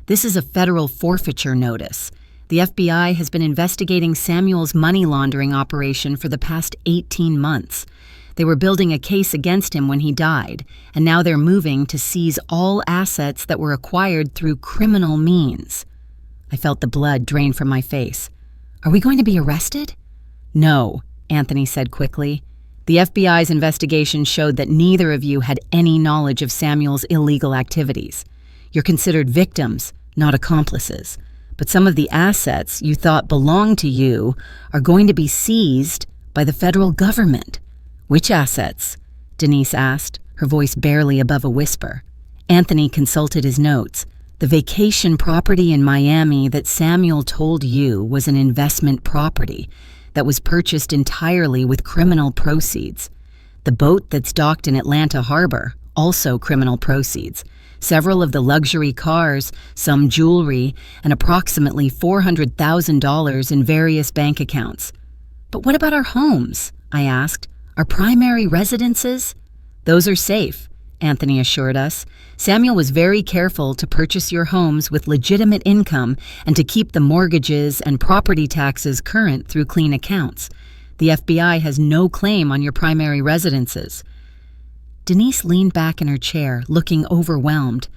This is a federal forfeiture notice. The FBI has been investigating Samuel's money laundering operation for the past 18 months. They were building a case against him when he died, and now they're moving to seize all assets that were acquired through criminal means. I felt the blood drain from my face. Are we going to be arrested? No, Anthony said quickly. The FBI's investigation showed that neither of you had any knowledge of Samuel's illegal activities. You're considered victims, not accomplices. But some of the assets you thought belonged to you are going to be seized by the federal government. Which assets? Denise asked, her voice barely above a whisper. Anthony consulted his notes. The vacation property in Miami that Samuel told you was an investment property that was purchased entirely with criminal proceeds. The boat that's docked in Atlanta Harbor, also criminal proceeds. Several of the luxury cars, some jewelry, and approximately $400,000 in various bank accounts. But what about our homes? I asked. Our primary residences? Those are safe, Anthony assured us. Samuel was very careful to purchase your homes with legitimate income and to keep the mortgages and property taxes current through clean accounts. The FBI has no claim on your primary residences. Denise leaned back in her chair, looking overwhelmed.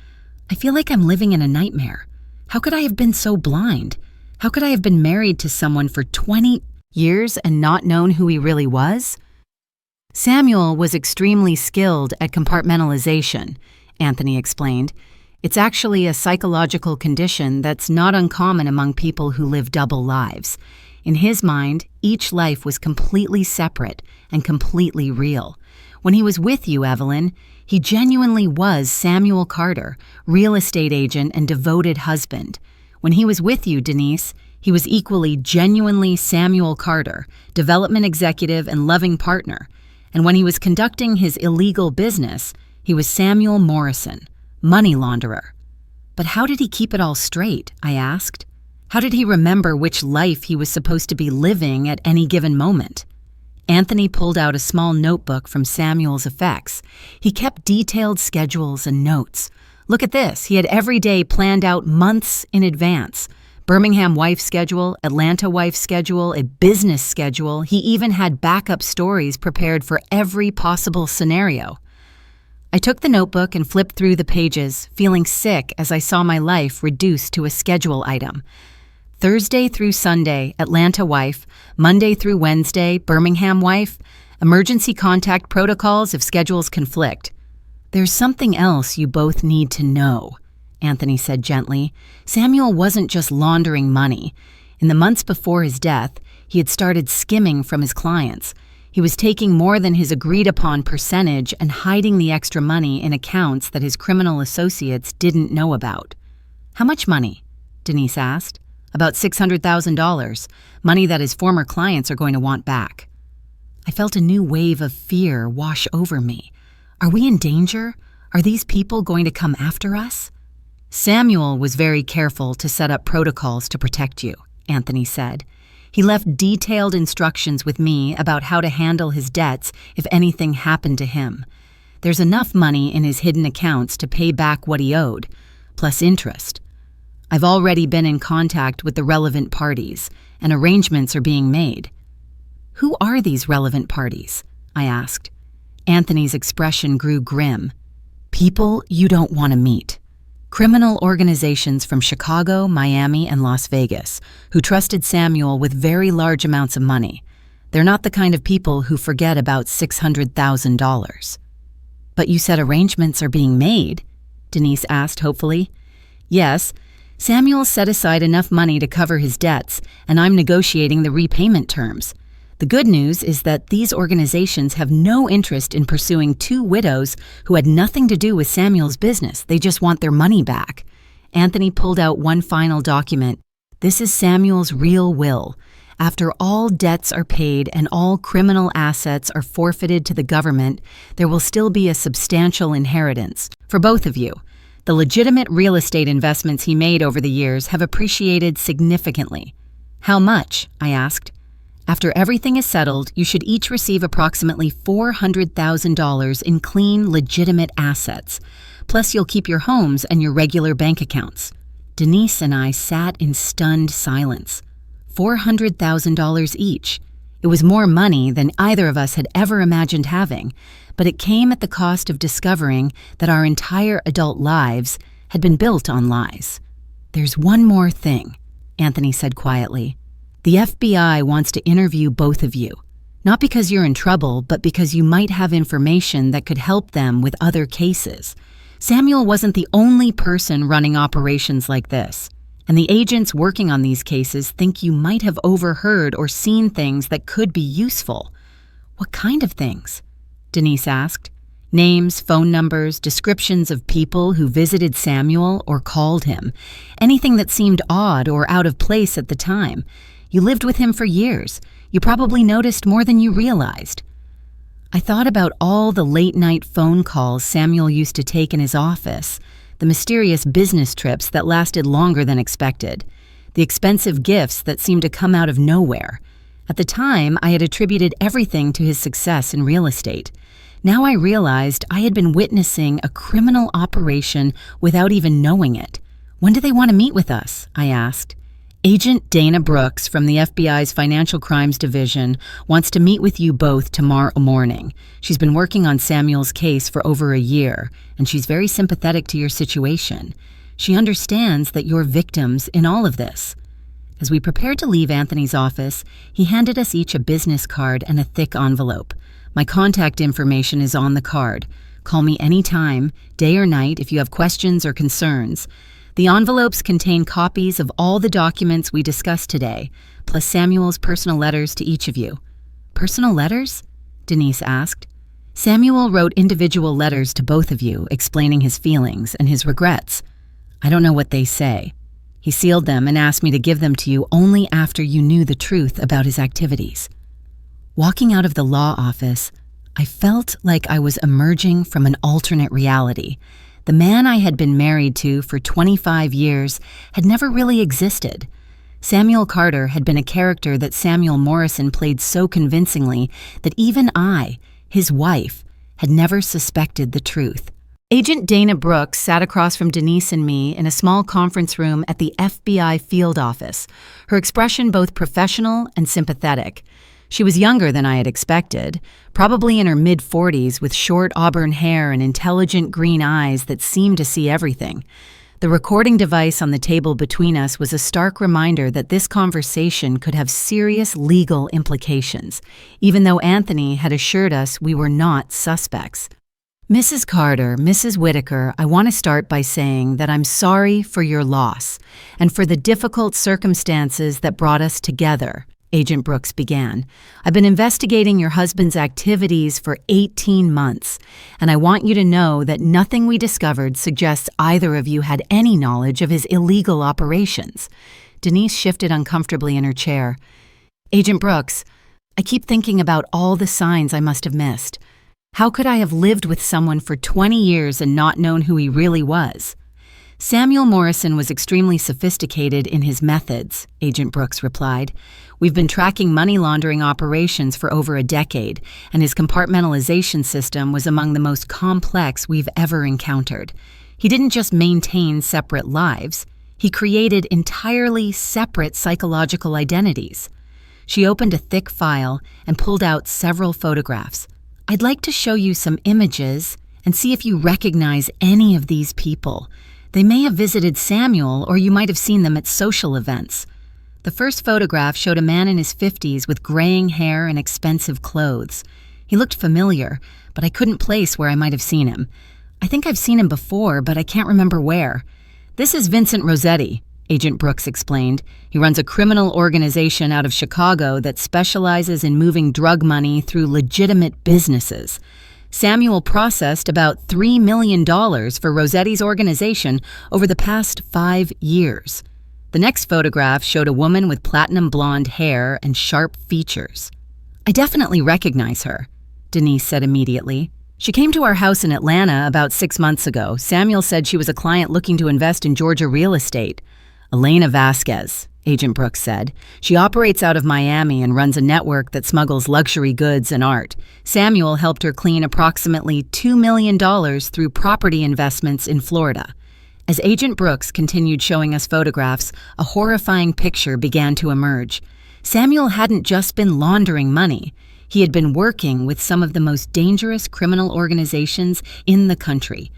I feel like I'm living in a nightmare. How could I have been so blind? How could I have been married to someone for 20 years and not known who he really was? Samuel was extremely skilled at compartmentalization, Anthony explained. It's actually a psychological condition that's not uncommon among people who live double lives. In his mind, each life was completely separate and completely real. When he was with you, Evelyn, he genuinely was Samuel Carter, real estate agent and devoted husband. When he was with you, Denise, he was equally genuinely Samuel Carter, development executive and loving partner. And when he was conducting his illegal business, he was Samuel Morrison, money launderer. But how did he keep it all straight? I asked. How did he remember which life he was supposed to be living at any given moment? Anthony pulled out a small notebook from Samuel's effects. He kept detailed schedules and notes. Look at this. He had every day planned out months in advance. Birmingham wife schedule, Atlanta wife schedule, a business schedule. He even had backup stories prepared for every possible scenario. I took the notebook and flipped through the pages, feeling sick as I saw my life reduced to a schedule item. Thursday through Sunday, Atlanta wife. Monday through Wednesday, Birmingham wife. Emergency contact protocols if schedules conflict. There's something else you both need to know, Anthony said gently. Samuel wasn't just laundering money. In the months before his death, he had started skimming from his clients. He was taking more than his agreed-upon percentage and hiding the extra money in accounts that his criminal associates didn't know about. How much money? Denise asked. About $600,000, money that his former clients are going to want back. I felt a new wave of fear wash over me. Are we in danger? Are these people going to come after us? Samuel was very careful to set up protocols to protect you, Anthony said. He left detailed instructions with me about how to handle his debts if anything happened to him. There's enough money in his hidden accounts to pay back what he owed, plus interest. I've already been in contact with the relevant parties, and arrangements are being made. Who are these relevant parties? I asked. Anthony's expression grew grim. People you don't want to meet. Criminal organizations from Chicago, Miami, and Las Vegas who trusted Samuel with very large amounts of money. They're not the kind of people who forget about $600,000. But you said arrangements are being made? Denise asked hopefully. Yes. Samuel set aside enough money to cover his debts, and I'm negotiating the repayment terms. The good news is that these organizations have no interest in pursuing two widows who had nothing to do with Samuel's business. They just want their money back. Anthony pulled out one final document. This is Samuel's real will. After all debts are paid and all criminal assets are forfeited to the government, there will still be a substantial inheritance for both of you. The legitimate real estate investments he made over the years have appreciated significantly. How much? I asked. After everything is settled, you should each receive approximately $400,000 in clean, legitimate assets. Plus, you'll keep your homes and your regular bank accounts. Denise and I sat in stunned silence. $400,000 each. It was more money than either of us had ever imagined having, but it came at the cost of discovering that our entire adult lives had been built on lies. There's one more thing, Anthony said quietly. The FBI wants to interview both of you, not because you're in trouble, but because you might have information that could help them with other cases. Samuel wasn't the only person running operations like this, and the agents working on these cases think you might have overheard or seen things that could be useful. What kind of things? Denise asked. Names, phone numbers, descriptions of people who visited Samuel or called him. Anything that seemed odd or out of place at the time. You lived with him for years. You probably noticed more than you realized. I thought about all the late-night phone calls Samuel used to take in his office, the mysterious business trips that lasted longer than expected, the expensive gifts that seemed to come out of nowhere. At the time, I had attributed everything to his success in real estate. Now I realized I had been witnessing a criminal operation without even knowing it. When do they want to meet with us? I asked. Agent Dana Brooks from the FBI's Financial Crimes Division wants to meet with you both tomorrow morning. She's been working on Samuel's case for over a year, and she's very sympathetic to your situation. She understands that you're victims in all of this. As we prepared to leave Anthony's office, he handed us each a business card and a thick envelope. My contact information is on the card. Call me anytime, day or night, if you have questions or concerns. The envelopes contain copies of all the documents we discussed today, plus Samuel's personal letters to each of you. Personal letters? Denise asked. Samuel wrote individual letters to both of you, explaining his feelings and his regrets. I don't know what they say. He sealed them and asked me to give them to you only after you knew the truth about his activities. Walking out of the law office, I felt like I was emerging from an alternate reality. The man I had been married to for 25 years had never really existed. Samuel Carter had been a character that Samuel Morrison played so convincingly that even I, his wife, had never suspected the truth. Agent Dana Brooks sat across from Denise and me in a small conference room at the FBI field office, her expression both professional and sympathetic. She was younger than I had expected, probably in her mid-40s with short auburn hair and intelligent green eyes that seemed to see everything. The recording device on the table between us was a stark reminder that this conversation could have serious legal implications, even though Anthony had assured us we were not suspects. Mrs. Carter, Mrs. Whitaker, I want to start by saying that I'm sorry for your loss and for the difficult circumstances that brought us together. Agent Brooks began. I've been investigating your husband's activities for 18 months, and I want you to know that nothing we discovered suggests either of you had any knowledge of his illegal operations. Denise shifted uncomfortably in her chair. Agent Brooks, I keep thinking about all the signs I must have missed. How could I have lived with someone for 20 years and not known who he really was? Samuel Morrison was extremely sophisticated in his methods, Agent Brooks replied. We've been tracking money laundering operations for over a decade, and his compartmentalization system was among the most complex we've ever encountered. He didn't just maintain separate lives, he created entirely separate psychological identities. She opened a thick file and pulled out several photographs. I'd like to show you some images and see if you recognize any of these people. They may have visited Samuel, or you might have seen them at social events. The first photograph showed a man in his 50s with graying hair and expensive clothes. He looked familiar, but I couldn't place where I might have seen him. I think I've seen him before, but I can't remember where. This is Vincent Rossetti, Agent Brooks explained. He runs a criminal organization out of Chicago that specializes in moving drug money through legitimate businesses. Samuel processed about $3 million for Rossetti's organization over the past 5 years. The next photograph showed a woman with platinum blonde hair and sharp features. "I definitely recognize her," Denise said immediately. "She came to our house in Atlanta about 6 months ago. Samuel said she was a client looking to invest in Georgia real estate." "Elena Vasquez," Agent Brooks said. "She operates out of Miami and runs a network that smuggles luxury goods and art. Samuel helped her clean approximately $2 million through property investments in Florida." As Agent Brooks continued showing us photographs, a horrifying picture began to emerge. Samuel hadn't just been laundering money. He had been working with some of the most dangerous criminal organizations in the country.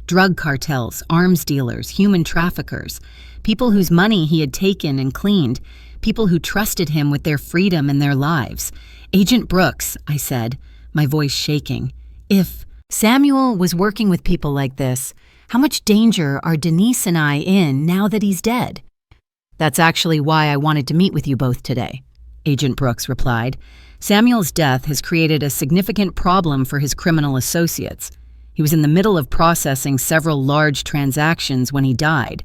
Drug cartels, arms dealers, human traffickers, people whose money he had taken and cleaned, people who trusted him with their freedom and their lives. "Agent Brooks," I said, my voice shaking, "if Samuel was working with people like this, how much danger are Denise and I in now that he's dead?" "That's actually why I wanted to meet with you both today," Agent Brooks replied. "Samuel's death has created a significant problem for his criminal associates. He was in the middle of processing several large transactions when he died,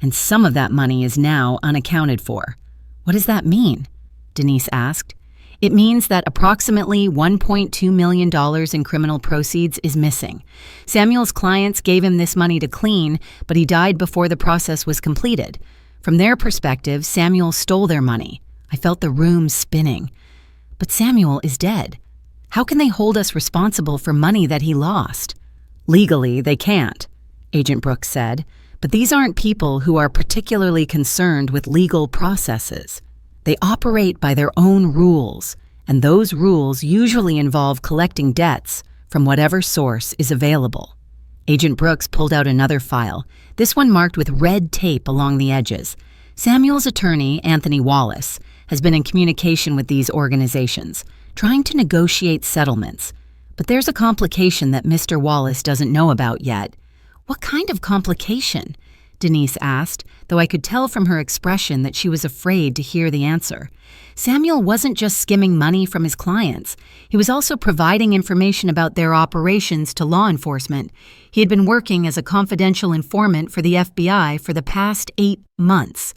and some of that money is now unaccounted for." "What does that mean?" Denise asked. "It means that approximately $1.2 million in criminal proceeds is missing. Samuel's clients gave him this money to clean, but he died before the process was completed. From their perspective, Samuel stole their money." I felt the room spinning. "But Samuel is dead. How can they hold us responsible for money that he lost?" "Legally, they can't," Agent Brooks said. "But these aren't people who are particularly concerned with legal processes. They operate by their own rules, and those rules usually involve collecting debts from whatever source is available." Agent Brooks pulled out another file, this one marked with red tape along the edges. "Samuel's attorney, Anthony Wallace, has been in communication with these organizations, trying to negotiate settlements. But there's a complication that Mr. Wallace doesn't know about yet." "What kind of complication?" Denise asked, though I could tell from her expression that she was afraid to hear the answer. "Samuel wasn't just skimming money from his clients. He was also providing information about their operations to law enforcement. He had been working as a confidential informant for the FBI for the past 8 months.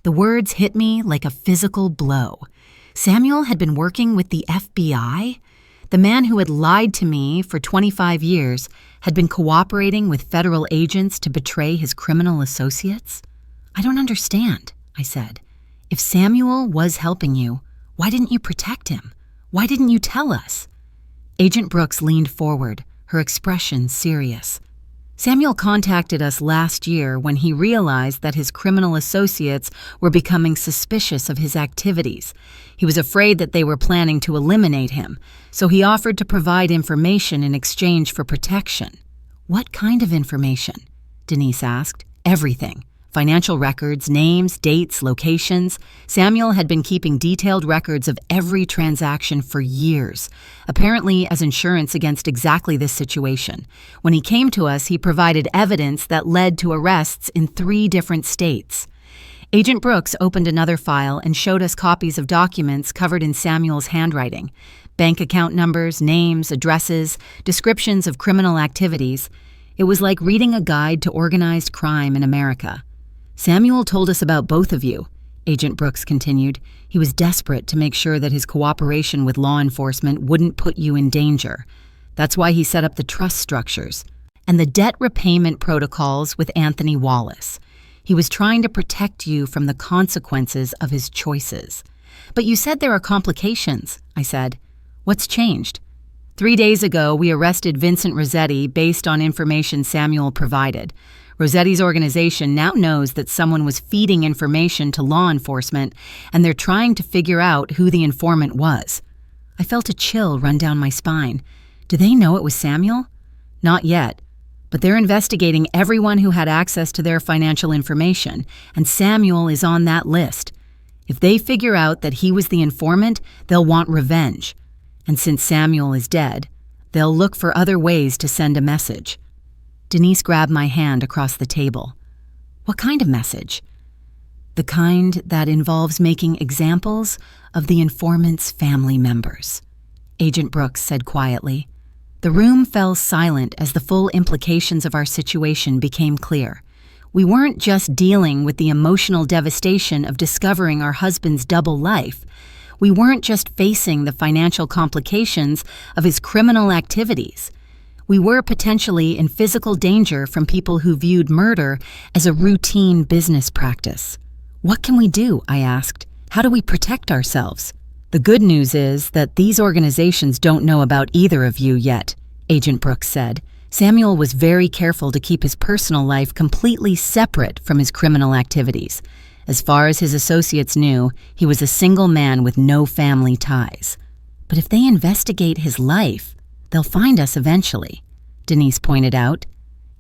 The words hit me like a physical blow. Samuel had been working with the FBI? The man who had lied to me for 25 years had been cooperating with federal agents to betray his criminal associates? "I don't understand," I said. "If Samuel was helping you, why didn't you protect him? Why didn't you tell us?" Agent Brooks leaned forward, her expression serious. "Samuel contacted us last year when he realized that his criminal associates were becoming suspicious of his activities. He was afraid that they were planning to eliminate him, so he offered to provide information in exchange for protection." "What kind of information?" Denise asked. "Everything. Financial records, names, dates, locations. Samuel had been keeping detailed records of every transaction for years, apparently as insurance against exactly this situation. When he came to us, he provided evidence that led to arrests in 3 different states." Agent Brooks opened another file and showed us copies of documents covered in Samuel's handwriting. Bank account numbers, names, addresses, descriptions of criminal activities. It was like reading a guide to organized crime in America. "Samuel told us about both of you," Agent Brooks continued. "He was desperate to make sure that his cooperation with law enforcement wouldn't put you in danger. That's why he set up the trust structures and the debt repayment protocols with Anthony Wallace. He was trying to protect you from the consequences of his choices." "But you said there are complications," I said. "What's changed?" 3 days ago, we arrested Vincent Rossetti based on information Samuel provided. Rossetti's organization now knows that someone was feeding information to law enforcement, and they're trying to figure out who the informant was. I felt a chill run down my spine. Do they know it was Samuel? Not yet, but they're investigating everyone who had access to their financial information, and Samuel is on that list. If they figure out that he was the informant, they'll want revenge. And since Samuel is dead, they'll look for other ways to send a message. Denise grabbed my hand across the table. "What kind of message?" the kind that involves making examples of the informant's family members," Agent Brooks said quietly. The room fell silent as the full implications of our situation became clear. We weren't just dealing with the emotional devastation of discovering our husband's double life. We weren't just facing the financial complications of his criminal activities. We were potentially in physical danger from people who viewed murder as a routine business practice. "What can we do?" I asked. "How do we protect ourselves?" "The good news is that these organizations don't know about either of you yet," Agent Brooks said. Samuel was very careful to keep his personal life completely separate from his criminal activities. As far as his associates knew, he was a single man with no family ties. "But if they investigate his life, they'll find us eventually," Denise pointed out.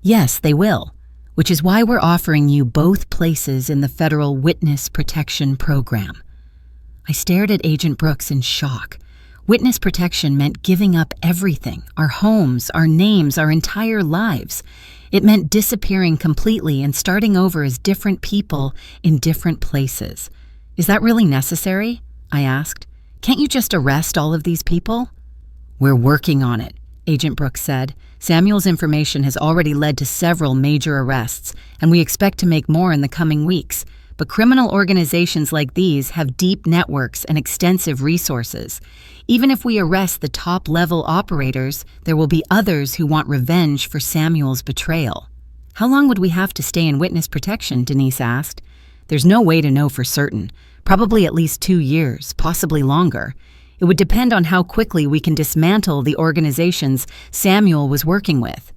"Yes, they will, which is why we're offering you both places in the federal Witness Protection Program." I stared at Agent Brooks in shock. Witness protection meant giving up everything, our homes, our names, our entire lives. It meant disappearing completely and starting over as different people in different places. "Is that really necessary?" I asked. "Can't you just arrest all of these people?" "We're working on it," Agent Brooks said. "Samuel's information has already led to several major arrests, and we expect to make more in the coming weeks. But criminal organizations like these have deep networks and extensive resources. Even if we arrest the top-level operators, there will be others who want revenge for Samuel's betrayal." "How long would we have to stay in witness protection?" Denise asked. "There's no way to know for certain. Probably at least 2 years, possibly longer. It would depend on how quickly we can dismantle the organizations Samuel was working with."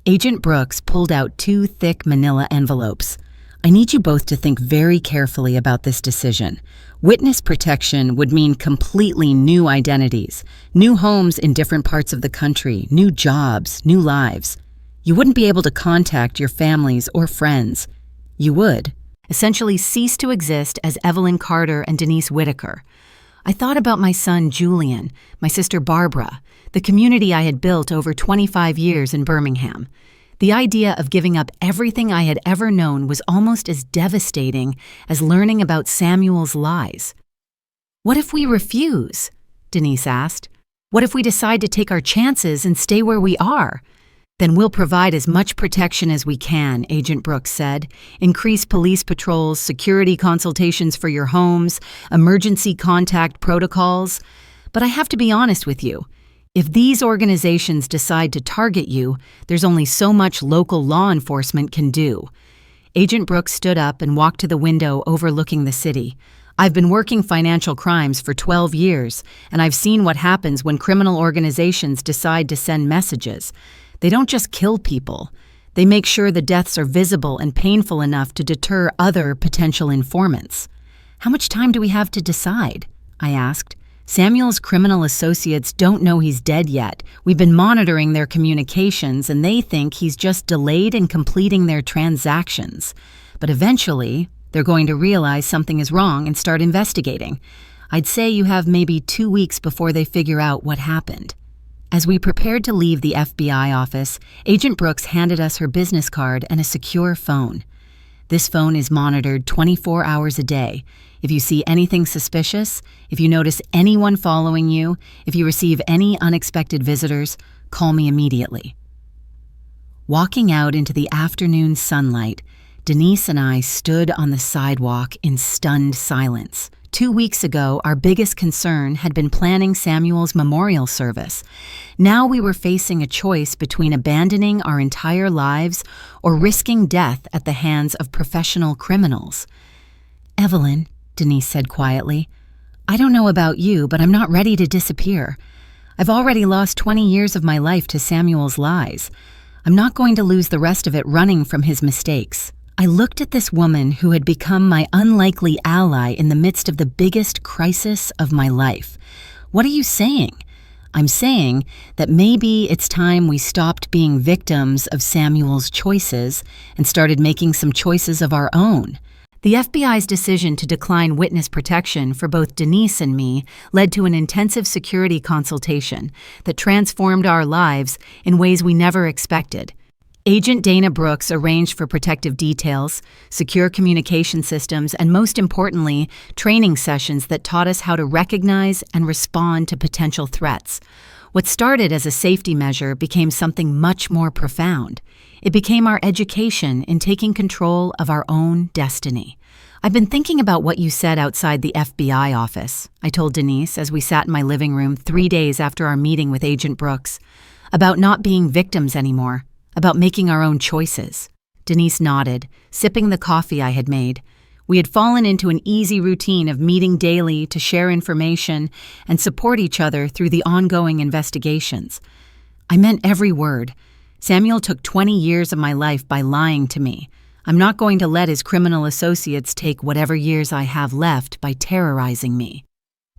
Agent Brooks pulled out 2 thick manila envelopes. "I need you both to think very carefully about this decision. Witness protection would mean completely new identities, new homes in different parts of the country, new jobs, new lives. You wouldn't be able to contact your families or friends. You would essentially cease to exist as Evelyn Carter and Denise Whitaker. I thought about my son Julian, my sister Barbara, the community I had built over 25 years in Birmingham. The idea of giving up everything I had ever known was almost as devastating as learning about Samuel's lies. "What if we refuse?" Denise asked. "What if we decide to take our chances and stay where we are?" "Then we'll provide as much protection as we can," Agent Brooks said. "Increase police patrols, security consultations for your homes, emergency contact protocols. But I have to be honest with you. If these organizations decide to target you, there's only so much local law enforcement can do." Agent Brooks stood up and walked to the window overlooking the city. "I've been working financial crimes for 12 years, and I've seen what happens when criminal organizations decide to send messages. They don't just kill people. They make sure the deaths are visible and painful enough to deter other potential informants." "How much time do we have to decide?" I asked. "Samuel's criminal associates don't know he's dead yet. We've been monitoring their communications, and they think he's just delayed in completing their transactions. But eventually, they're going to realize something is wrong and start investigating. I'd say you have maybe 2 weeks before they figure out what happened." As we prepared to leave the FBI office, Agent Brooks handed us her business card and a secure phone. "This phone is monitored 24 hours a day. If you see anything suspicious, if you notice anyone following you, if you receive any unexpected visitors, call me immediately." Walking out into the afternoon sunlight, Denise and I stood on the sidewalk in stunned silence. 2 weeks ago, our biggest concern had been planning Samuel's memorial service. Now we were facing a choice between abandoning our entire lives or risking death at the hands of professional criminals. "Evelyn," Denise said quietly, "I don't know about you, but I'm not ready to disappear. I've already lost 20 years of my life to Samuel's lies. I'm not going to lose the rest of it running from his mistakes." I looked at this woman who had become my unlikely ally in the midst of the biggest crisis of my life. "What are you saying?" "I'm saying that maybe it's time we stopped being victims of Samuel's choices and started making some choices of our own." The FBI's decision to decline witness protection for both Denise and me led to an intensive security consultation that transformed our lives in ways we never expected. Agent Dana Brooks arranged for protective details, secure communication systems, and most importantly, training sessions that taught us how to recognize and respond to potential threats. What started as a safety measure became something much more profound. It became our education in taking control of our own destiny. "I've been thinking about what you said outside the FBI office," I told Denise as we sat in my living room 3 days after our meeting with Agent Brooks, "about not being victims anymore, about making our own choices." Denise nodded, sipping the coffee I had made. We had fallen into an easy routine of meeting daily to share information and support each other through the ongoing investigations. I meant every word. Samuel took 20 years of my life by lying to me. I'm not going to let his criminal associates take whatever years I have left by terrorizing me.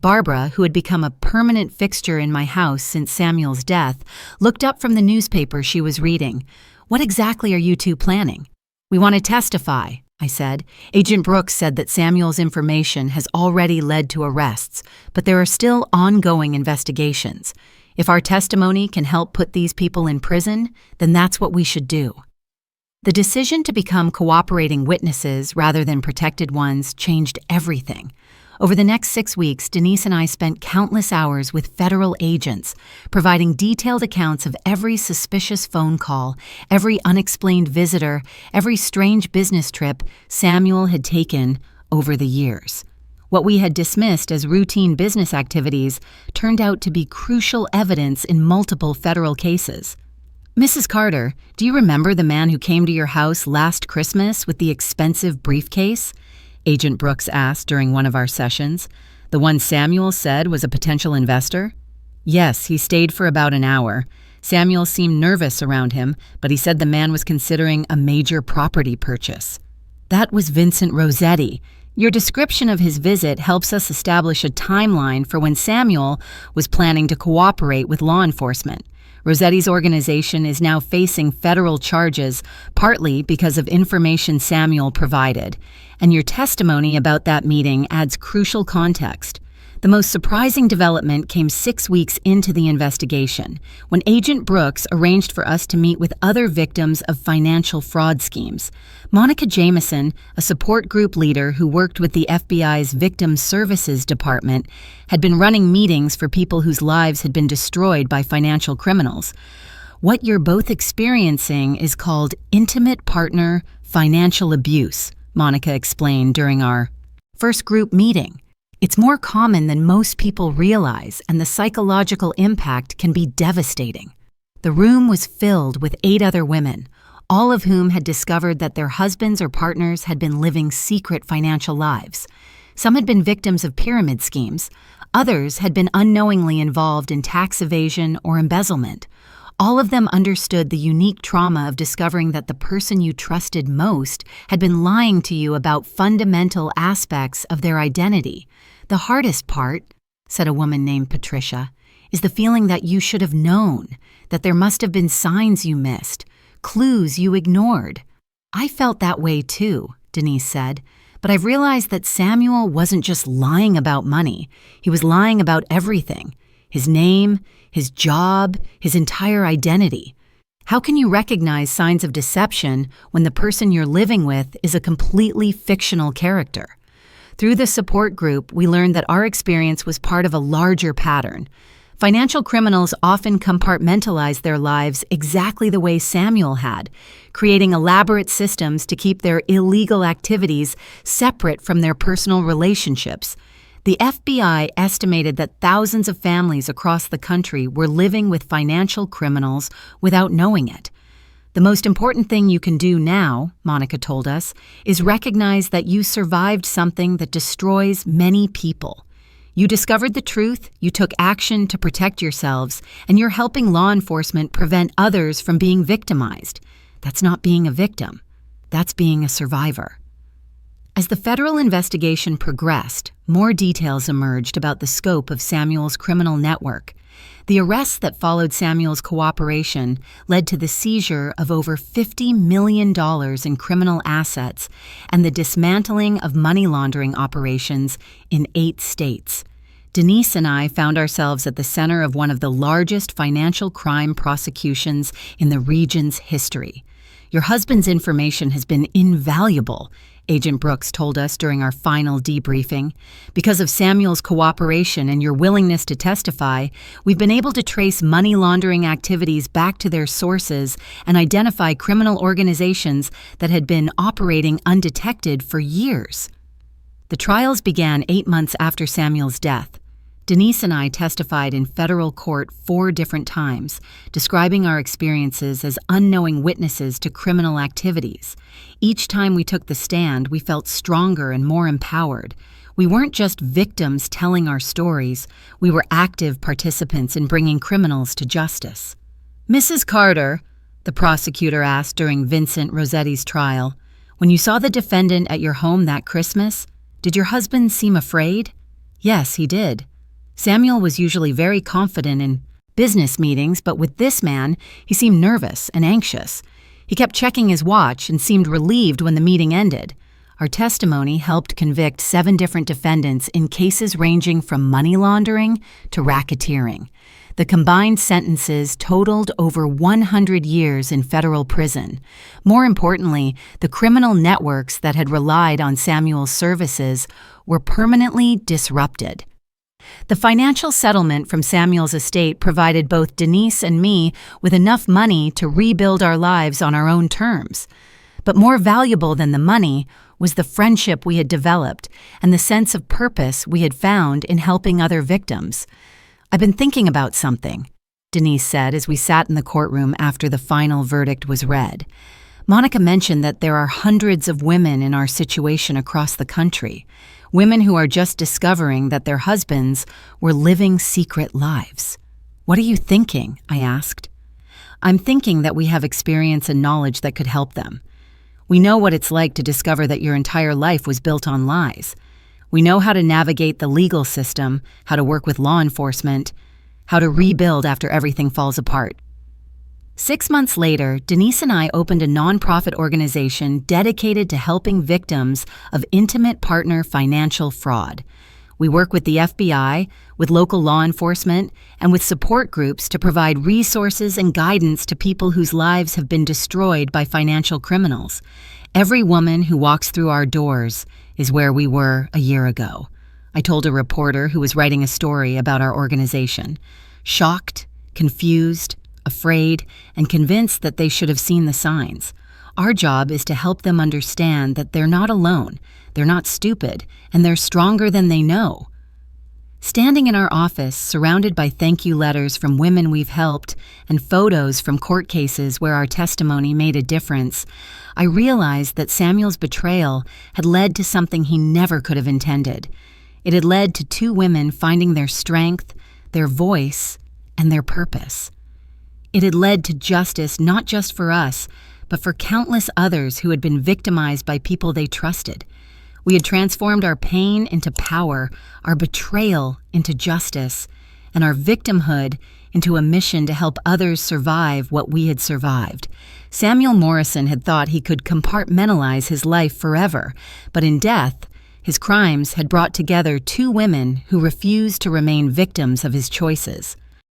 Barbara, who had become a permanent fixture in my house since Samuel's death, looked up from the newspaper she was reading. "What exactly are you two planning?" "We want to testify," I said. "Agent Brooks said that Samuel's information has already led to arrests, but there are still ongoing investigations. If our testimony can help put these people in prison, then that's what we should do." The decision to become cooperating witnesses rather than protected ones changed everything. Over the next 6 weeks, Denise and I spent countless hours with federal agents, providing detailed accounts of every suspicious phone call, every unexplained visitor, every strange business trip Samuel had taken over the years. What we had dismissed as routine business activities turned out to be crucial evidence in multiple federal cases. "Mrs. Carter, do you remember the man who came to your house last Christmas with the expensive briefcase?" Agent Brooks asked during one of our sessions. "The one Samuel said was a potential investor?" "Yes, he stayed for about an hour. Samuel seemed nervous around him, but he said the man was considering a major property purchase." "That was Vincent Rossetti. Your description of his visit helps us establish a timeline for when Samuel was planning to cooperate with law enforcement. Rossetti's organization is now facing federal charges, partly because of information Samuel provided, and your testimony about that meeting adds crucial context. The most surprising development came 6 weeks into the investigation, when Agent Brooks arranged for us to meet with other victims of financial fraud schemes. Monica Jameson, a support group leader who worked with the FBI's Victim Services Department, had been running meetings for people whose lives had been destroyed by financial criminals. "What you're both experiencing is called intimate partner financial abuse," Monica explained during our first group meeting. "It's more common than most people realize, and the psychological impact can be devastating." The room was filled with 8 other women, all of whom had discovered that their husbands or partners had been living secret financial lives. Some had been victims of pyramid schemes. Others had been unknowingly involved in tax evasion or embezzlement. All of them understood the unique trauma of discovering that the person you trusted most had been lying to you about fundamental aspects of their identity. "The hardest part," said a woman named Patricia, "is the feeling that you should have known, that there must have been signs you missed, clues you ignored." "I felt that way too," Denise said, "but I've realized that Samuel wasn't just lying about money. He was lying about everything. His name, his job, his entire identity. How can you recognize signs of deception when the person you're living with is a completely fictional character?" Through the support group, we learned that our experience was part of a larger pattern. Financial criminals often compartmentalize their lives exactly the way Samuel had, creating elaborate systems to keep their illegal activities separate from their personal relationships. The FBI estimated that thousands of families across the country were living with financial criminals without knowing it. "The most important thing you can do now," Monica told us, "is recognize that you survived something that destroys many people. You discovered the truth, you took action to protect yourselves, and you're helping law enforcement prevent others from being victimized. That's not being a victim. That's being a survivor." As the federal investigation progressed, more details emerged about the scope of Samuel's criminal network. The arrests that followed Samuel's cooperation led to the seizure of over $50 million in criminal assets and the dismantling of money laundering operations in 8 states. Denise and I found ourselves at the center of one of the largest financial crime prosecutions in the region's history. Your husband's information has been invaluable, Agent Brooks told us during our final debriefing. Because of Samuel's cooperation and your willingness to testify, we've been able to trace money laundering activities back to their sources and identify criminal organizations that had been operating undetected for years. The trials began 8 months after Samuel's death. Denise and I testified in federal court 4 different times, describing our experiences as unknowing witnesses to criminal activities. Each time we took the stand, we felt stronger and more empowered. We weren't just victims telling our stories, we were active participants in bringing criminals to justice. Mrs. Carter, the prosecutor asked during Vincent Rossetti's trial, when you saw the defendant at your home that Christmas, did your husband seem afraid? Yes, he did. Samuel was usually very confident in business meetings, but with this man, he seemed nervous and anxious. He kept checking his watch and seemed relieved when the meeting ended. Our testimony helped convict 7 different defendants in cases ranging from money laundering to racketeering. The combined sentences totaled over 100 years in federal prison. More importantly, the criminal networks that had relied on Samuel's services were permanently disrupted. The financial settlement from Samuel's estate provided both Denise and me with enough money to rebuild our lives on our own terms. But more valuable than the money was the friendship we had developed and the sense of purpose we had found in helping other victims. I've been thinking about something, Denise said as we sat in the courtroom after the final verdict was read. Monica mentioned that there are hundreds of women in our situation across the country. Women who are just discovering that their husbands were living secret lives. What are you thinking? I asked. I'm thinking that we have experience and knowledge that could help them. We know what it's like to discover that your entire life was built on lies. We know how to navigate the legal system, how to work with law enforcement, how to rebuild after everything falls apart. 6 months later, Denise and I opened a nonprofit organization dedicated to helping victims of intimate partner financial fraud. We work with the FBI, with local law enforcement, and with support groups to provide resources and guidance to people whose lives have been destroyed by financial criminals. Every woman who walks through our doors is where we were a year ago, I told a reporter who was writing a story about our organization. Shocked, confused, afraid, and convinced that they should have seen the signs. Our job is to help them understand that they're not alone, they're not stupid, and they're stronger than they know. Standing in our office, surrounded by thank you letters from women we've helped and photos from court cases where our testimony made a difference, I realized that Samuel's betrayal had led to something he never could have intended. It had led to 2 women finding their strength, their voice, and their purpose. It had led to justice not just for us, but for countless others who had been victimized by people they trusted. We had transformed our pain into power, our betrayal into justice, and our victimhood into a mission to help others survive what we had survived. Samuel Morrison had thought he could compartmentalize his life forever, but in death, his crimes had brought together 2 women who refused to remain victims of his choices.